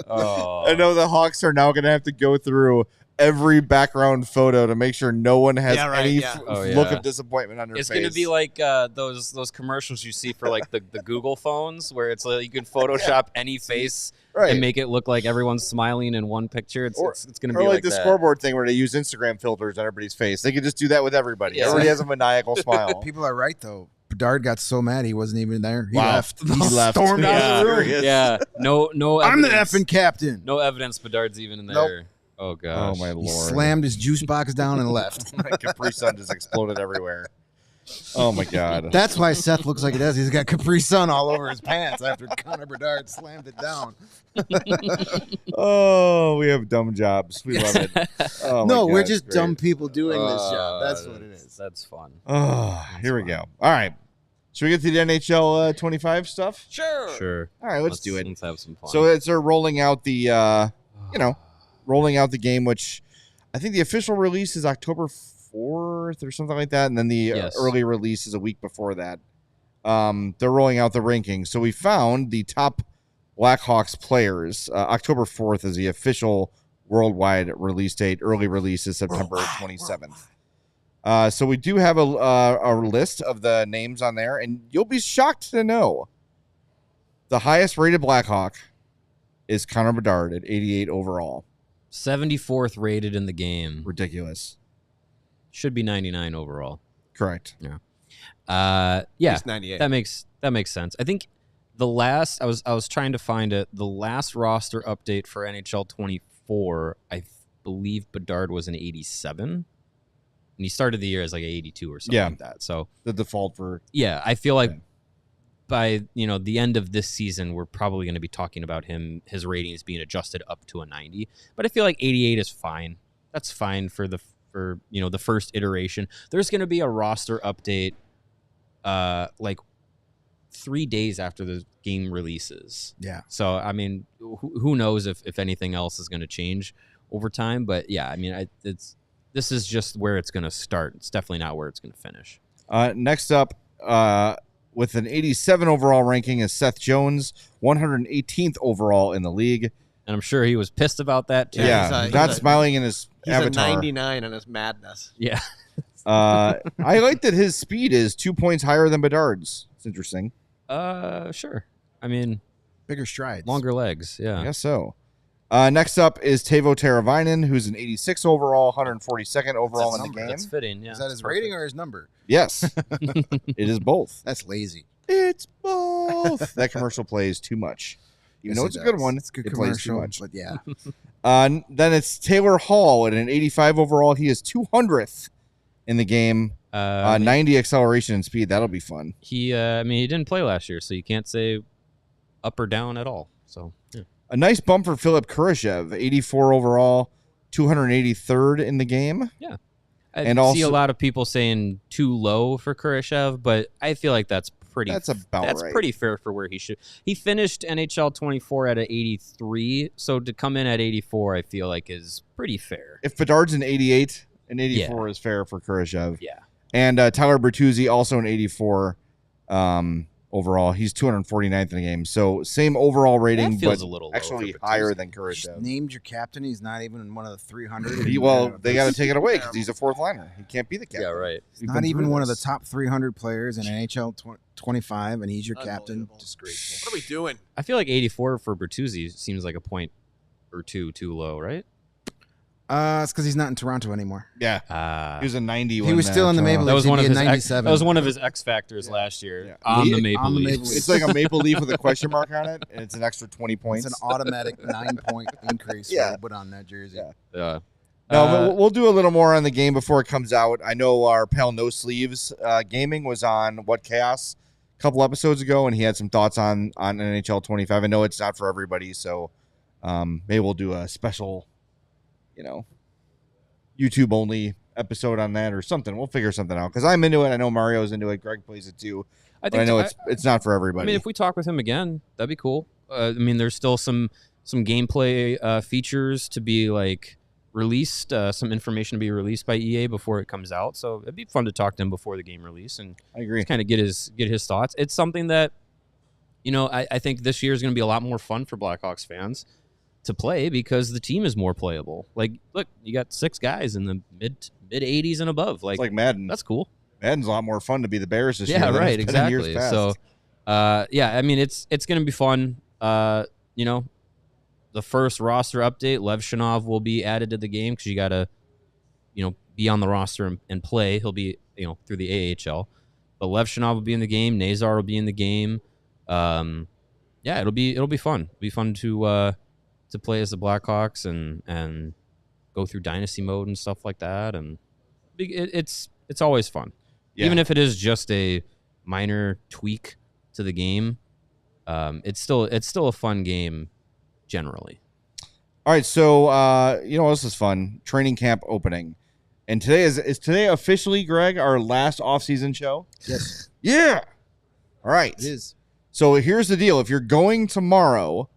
I know the Hawks are now going to have to go through every background photo to make sure no one has any look of disappointment on their face. It's going to be like those commercials you see for like the Google phones where it's like you can Photoshop any face and make it look like everyone's smiling in one picture. It's going to be like the that. scoreboard thing where they use Instagram filters on everybody's face. They could just do that with everybody. Yeah. Everybody has a maniacal smile. People are right, though. Bedard got so mad he wasn't even there. He left. He left. Stormed out of the room. Yeah. No. I'm the evidence. effing captain. No evidence Bedard's even in there. Nope. Oh gosh. Oh my He lord! slammed his juice box down and left. My Capri Sun just exploded everywhere. Oh my god! That's why Seth looks like he does. He's got Capri Sun all over his pants after Connor Bedard slammed it down. Oh, we have dumb jobs. We love it. Oh, No, my we're God, just great. dumb people doing this job. That's what it is. That's fun. Oh, here we go. All right. Should we get to the NHL 25 stuff? Sure. All right, let's do it. Let's have some fun. So it's they're rolling out the, rolling out the game, which I think the official release is October 4th or something like that, and then the early release is a week before that. They're rolling out the rankings. So we found the top Blackhawks players. October 4th is the official worldwide release date. Early release is September 27th. So we do have a list of the names on there, and you'll be shocked to know the highest rated Blackhawk is Connor Bedard at 88 overall. 74th rated in the game. Ridiculous. Should be 99 overall. Correct. Yeah. He's 98. That makes sense. I think the last I was trying to find it. The last roster update for NHL 24, I believe Bedard was an 87, and he started the year as like an 82 or something like that. So the default for I feel like by the end of this season, we're probably going to be talking about his ratings being adjusted up to a 90. But I feel like 88 is fine. That's fine for the first iteration. There's going to be a roster update, like 3 days after the game releases. Yeah. So I mean, who knows if anything else is going to change over time? But yeah, I mean, this is just where it's going to start. It's definitely not where it's going to finish. Next up, with an 87 overall ranking is Seth Jones, 118th overall in the league. And I'm sure he was pissed about that too. Yeah, not smiling in his avatar. He's a 99 in his madness. Yeah. I like that his speed is 2 points higher than Bedard's. It's interesting. Sure. I mean, bigger strides, longer legs. Yeah, I guess so. Next up is Teuvo Teravainen, who's an 86 overall, 142nd overall in the game. That's fitting. Yeah. Is that his rating or his number? Yes, it is both. That's lazy. It's both. That commercial plays too much. Even though it's a good one, it's a good it plays too commercial, much. but yeah. Then it's Taylor Hall at an 85 overall. He is 200th in the game. 90 acceleration and speed. That'll be fun. He didn't play last year, so you can't say up or down at all. So yeah. A nice bump for Philip Kurashev, 84 overall, 283rd in the game. Yeah. And see also a lot of people saying too low for Kurashev, but I feel like that's pretty fair for where he should. He finished NHL 24 at an 83, so to come in at 84, I feel like is pretty fair. If Bedard's an 88, an 84 is fair for Kurashev. Yeah. And Tyler Bertuzzi, also an 84 overall. He's 249th in the game. So same overall rating, That feels but a little low actually for higher Bertuzzi. than Kurashev. Named your captain. He's not even in one of the 300. Well, they got to take it away because he's a fourth liner. He can't be the captain. Yeah, right. We've Not been even through one of the this. top 300 players in NHL 25, and he's your captain. Unbelievable. Disgraceful. What are we doing? I feel like 84 for Bertuzzi seems like a point or two too low, right? It's because he's not in Toronto anymore. Yeah. He was a 90. He was still in the Maple That Leafs. was one of He'd be his a 97. that was one of his X factors last year Yeah. on the He- Maple on the Leafs. Maple Leafs. It's like a maple leaf with a question mark on it, and it's an extra 20 points. It's an automatic 9-point increase Yeah. to put on that jersey. Yeah. Yeah. No, but we'll do a little more on the game before it comes out. I know our pal No Sleeves Gaming was on What Chaos a couple episodes ago, and he had some thoughts on NHL 25. I know it's not for everybody, so maybe we'll do a special, YouTube only episode on that or something. We'll figure something out because I'm into it. I know Mario's into it. Greg plays it too. But I know it's not for everybody. I mean, if we talk with him again, that'd be cool. I mean, there's still some gameplay features to be like released, some information to be released by EA before it comes out. So it'd be fun to talk to him before the game release and I agree. Kind of get his thoughts. It's something that, I think this year is going to be a lot more fun for Blackhawks fans to play because the team is more playable. Like, look, you got 6 guys in the mid 80s and above. It's like Madden. That's cool. Madden's a lot more fun to be the Bears this year. Yeah, than right, it's been in exactly. years past. So, I mean, it's going to be fun. The first roster update, Lev Shanov will be added to the game because you got to, be on the roster and play. He'll be, through the AHL. But Lev Shanov will be in the game. Nazar will be in the game. It'll be fun. It'll be fun to play as the Blackhawks and go through dynasty mode and stuff like that. And it's always fun, even if it is just a minor tweak to the game. It's still a fun game generally. All right, so this is fun. Training camp opening, and today is today officially, Greg, our last off-season show. Yes. Yeah. All right. It is. So here's the deal: if you're going tomorrow,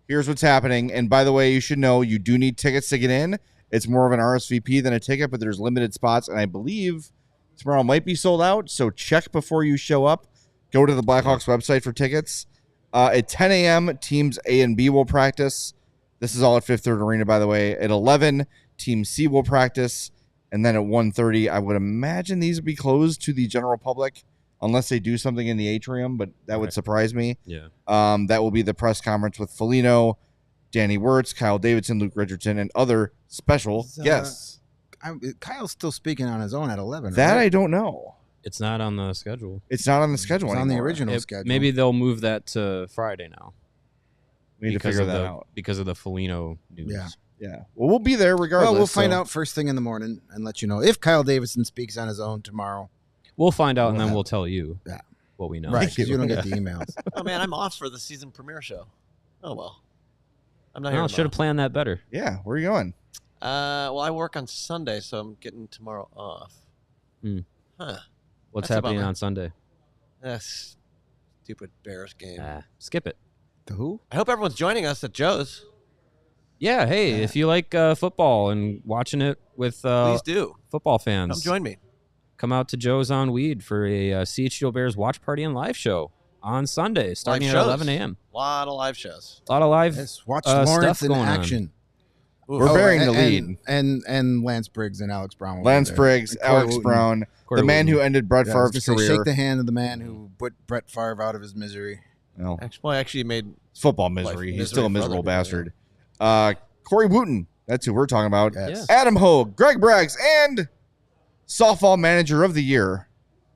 here's what's happening. And by the way, you should know you do need tickets to get in. It's more of an RSVP than a ticket, but there's limited spots, and I believe tomorrow might be sold out. So check before you show up. Go to the Blackhawks website for tickets. At 10 a.m., teams A and B will practice. This is all at Fifth Third Arena, by the way. At 11, Team C will practice. And then at 1:30, I would imagine these would be closed to the general public unless they do something in the atrium, but that would surprise me. Yeah. That will be the press conference with Foligno, Danny Wirtz, Kyle Davidson, Luke Richardson, and other special guests. Kyle's still speaking on his own at 11. That right? I don't know. It's not on the schedule. It's not on the schedule It's anymore. on the original schedule. Maybe they'll move that to Friday now. We need to figure that out. Because of the Foligno news. Yeah. Well, we'll be there regardless. Well, we'll find out first thing in the morning and let you know if Kyle Davidson speaks on his own tomorrow. We'll find out, and then we'll tell you what we know. Right, because you don't get the emails. Oh, man, I'm off for the season premiere show. Oh, well. I'm not here I tomorrow. should have planned that better. Yeah. Where are you going? Well, I work on Sunday, so I'm getting tomorrow off. Huh. What's That's a happening bummer. on Sunday? That's stupid Bears game. Skip it. The who? I hope everyone's joining us at Joe's. Yeah, hey, if you like football and watching it with Please do. football fans, Come join me. come out to Joe's on Weed for a CHGO Bears watch party and live show on Sunday, starting Live at shows. 11 a.m. A lot of live shows. A lot of live Yes, watch stuff Lawrence in going on. action. We're bearing the lead. And Lance Briggs and Alex Brown. will be Lance there. Briggs, And Corey Alex Wooten. Brown, Corey the man Wooten. who ended Brett Yeah, I was Favre's gonna say, career. shake the hand of the man who put Brett Favre out of his misery. No, Well, I actually made it's football misery. Life He's still a misery for miserable other bastard. Corey Wooten. That's who we're talking about. Yes. Adam Hogue, Greg Braggs, and softball manager of the year,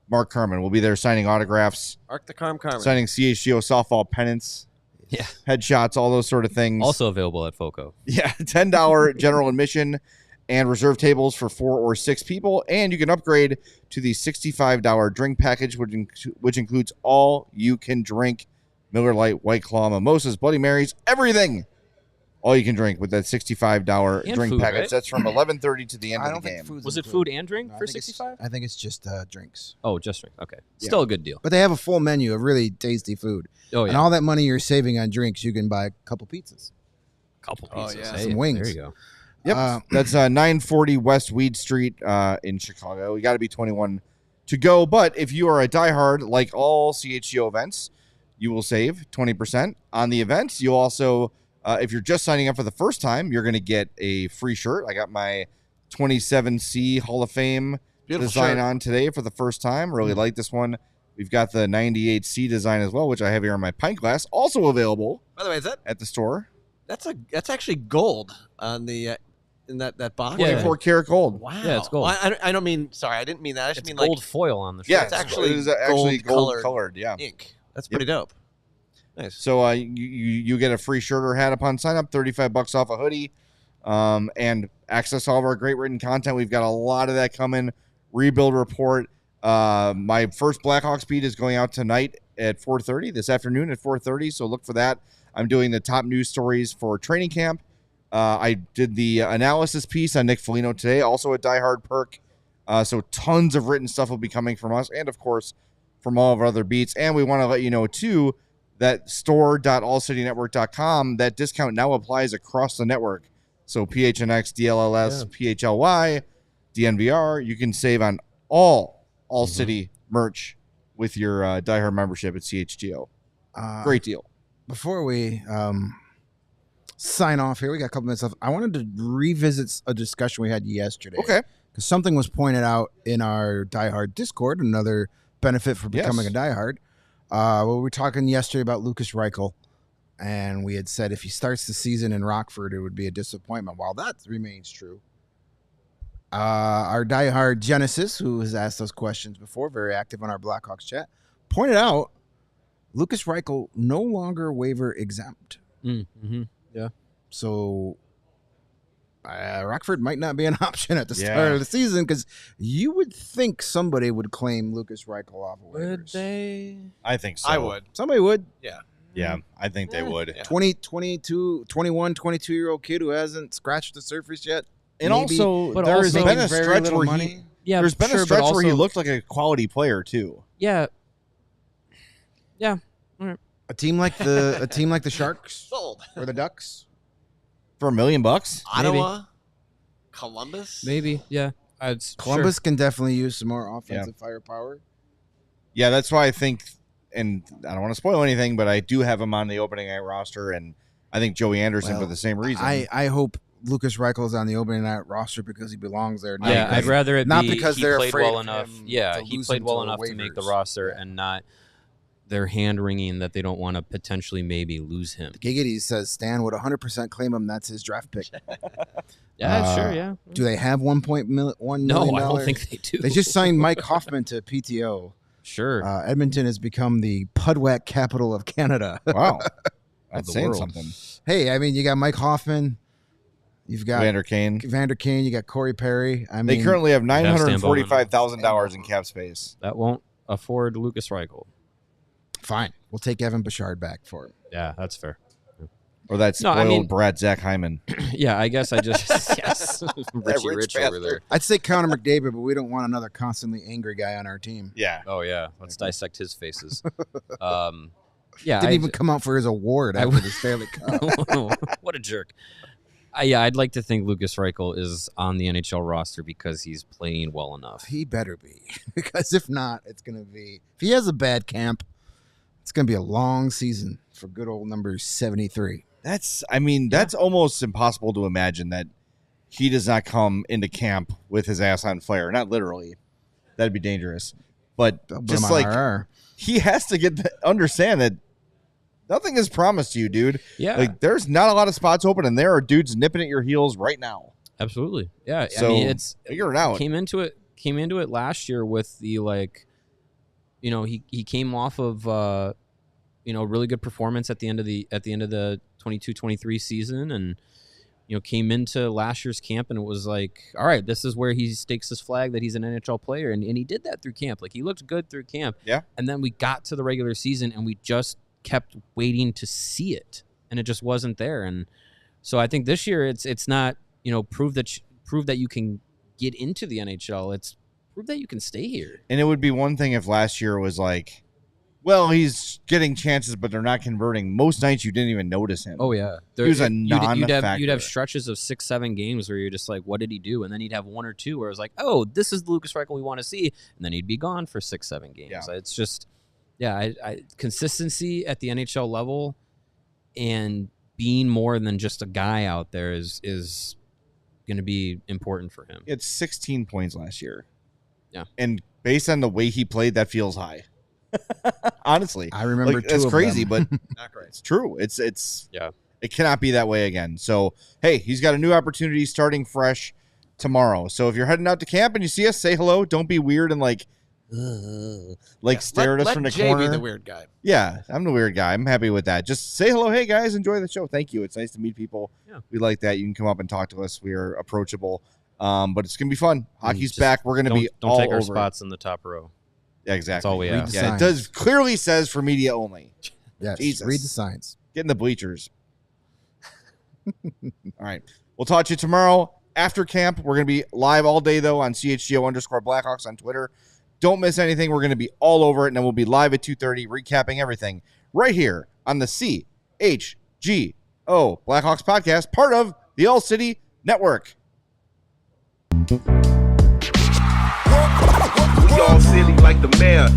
Mark Carmen, will be there signing autographs, Mark the Carmen. signing CHGO softball pennants, headshots, all those sort of things. Also available at FOCO. Yeah, $10 general admission and reserve tables for 4 or 6 people. And you can upgrade to the $65 drink package, which includes all you can drink Miller Lite, White Claw, mimosas, Bloody Marys, everything. All you can drink with that $65 And drink food, package. right? That's from 11:30 to the end I of don't the think game. food's Was it included. food and drink No, I for think it's- 65? I think it's just drinks. Oh, just drink. Okay. Yeah. Still a good deal. But they have a full menu of really tasty food. Oh, And yeah. all that money you're saving on drinks, you can buy a couple pizzas. Couple Oh, pieces. yeah. Hey, Some wings. There you go. Yep. That's 940 West Weed Street in Chicago. You got to be 21 to go. But if you are a diehard, like all CHGO events, you will save 20% on the events. You'll also, if you're just signing up for the first time, you're going to get a free shirt. I got my 27C Hall of Fame Beautiful design shirt. on today for the first time. Really like this one. We've got the 98C design as well, which I have here on my pint glass, also available By the way, is that at the store. that's actually gold on the in that box? Yeah. 24 karat gold. Wow. Yeah, it's gold. Well, I don't mean. Sorry, I didn't mean that. I just It's mean gold like foil on the shirt. Yeah, It's actually it is actually gold gold-colored. colored. Yeah. ink. That's pretty dope. Nice. So you get a free shirt or hat upon sign up, $35 off a hoodie, and access to all of our great written content. We've got a lot of that coming. Rebuild report. My first Blackhawks beat is going out tonight at 4:30 this afternoon at 4:30. So look for that. I'm doing the top news stories for training camp, I did the analysis piece on Nick Foligno today, also a Die Hard perk. So tons of written stuff will be coming from us, and of course from all of our other beats. And we want to let you know too that store.allcitynetwork.com, that discount now applies across the network. So PHNX, DLLS, PHLY, DNVR, you can save on all City merch with your Die Hard membership at CHGO. Great deal. Before we sign off here, we got a couple minutes left. I wanted to revisit a discussion we had yesterday. Okay. Because something was pointed out in our Die Hard Discord, another benefit for becoming a Die Hard. We were talking yesterday about Lucas Reichel, and we had said if he starts the season in Rockford, it would be a disappointment. While that remains true, our Die Hard Genesis, who has asked those questions before, very active on our Blackhawks chat, pointed out Lucas Reichel no longer waiver exempt. Mm-hmm. Yeah. So Rockford might not be an option at the start of the season, because you would think somebody would claim Lucas Reichel off of waivers. Would they? I think so. I would. Somebody would. Yeah, I think they would. Yeah. 22-year-old kid who hasn't scratched the surface yet. And Maybe, also, but there's also been a very stretch little where money. Yeah, there's been sure, a stretch but where he also- looked like a quality player too. Yeah. A team like the Sharks Sold. or the Ducks. For $1 million? Ottawa, Columbus. Maybe. Yeah. Columbus can definitely use some more offensive firepower. Yeah, that's why I think, and I don't want to spoil anything, but I do have him on the opening night roster, and I think Joey Anderson for the same reason. I hope Lucas Reichel is on the opening night roster because he belongs there. Sure. Yeah, I'd rather it not be because he they're played afraid well of enough. him Yeah, to he lose played him well to enough to make the waivers. roster and not their hand wringing that they don't want to potentially maybe lose him. Giggity says Stan would 100% claim him. That's his draft pick. Yeah, sure. Yeah. Do they have $1 million? No, I don't think they do. They just signed Mike Hoffman to PTO. Sure. Edmonton has become the Pudwack capital of Canada. Wow. That's the saying world. something. Hey, I mean, you got Mike Hoffman. You've got Vander Kane. You got Corey Perry. I mean, They currently have have Stan Bowman. $945,000 in cap space. That won't afford Lucas Reichel. fine. We'll take Evan Bouchard back for him. Yeah, that's fair. Or that No, I spoiled mean- brat Zach Hyman. Yeah, I guess I just yes, Richie rich Rich over there. I'd say Connor McDavid, but we don't want another constantly angry guy on our team. Yeah. Oh yeah, let's dissect his faces. Yeah, Didn't even come out for his award after the Stanley Cup. what a jerk. Yeah, I'd like to think Lucas Reichel is on the NHL roster because he's playing well enough. He better be, because if not, it's going to be. If he has a bad camp, it's going to be a long season for good old number 73. That's almost impossible to imagine that he does not come into camp with his ass on fire. Not literally. That'd be dangerous. But just like he has to understand that nothing is promised to you, dude. Yeah. Like there's not a lot of spots open and there are dudes nipping at your heels right now. Absolutely. Yeah. So I mean, it's figure it out. Came into it last year with the he came off of really good performance at the end of the 22-23 season, and came into last year's camp and it was like, all right, this is where he stakes his flag that he's an NHL player, and he did that through camp. Like he looked good through camp. Yeah. And then we got to the regular season and we just kept waiting to see it, and it just wasn't there. And so I think this year it's not prove that you can get into the NHL. It's prove that you can stay here. And it would be one thing if last year was like, well, he's getting chances, but they're not converting. Most nights you didn't even notice him. Oh yeah, he was a non-factor. You'd have stretches of 6-7 games where you're just like, what did he do? And then he'd have 1 or 2 where it was like, oh, this is the Lucas Reichel we want to see, and then he'd be gone for 6-7 games. Yeah. It's just, consistency at the NHL level and being more than just a guy out there is going to be important for him. He had 16 points last year. Yeah, and based on the way he played, that feels high. Honestly, I remember that's crazy, but Not great. it's true. It's yeah. It cannot be that way again. So hey, he's got a new opportunity starting fresh tomorrow. So if you're heading out to camp and you see us, say hello. Don't be weird and stare at us from the Jay corner. be the weird guy. Yeah, I'm the weird guy. I'm happy with that. Just say hello. Hey guys, enjoy the show. Thank you. It's nice to meet people. Yeah. We like that. You can come up and talk to us. We are approachable. But it's gonna be fun. Hockey's Just back. We're gonna be don't all take our over spots in the top row. Yeah, exactly. That's all we have. Yeah, it does clearly says for media only. Yes, Jesus. read the signs. Get in the bleachers. All right. We'll talk to you tomorrow after camp. We're going to be live all day, though, on CHGO_Blackhawks on Twitter. Don't miss anything. We're going to be all over it, and then we'll be live at 2:30 recapping everything right here on the CHGO Blackhawks Podcast, part of the ALLCITY Network. We all silly like the mayor.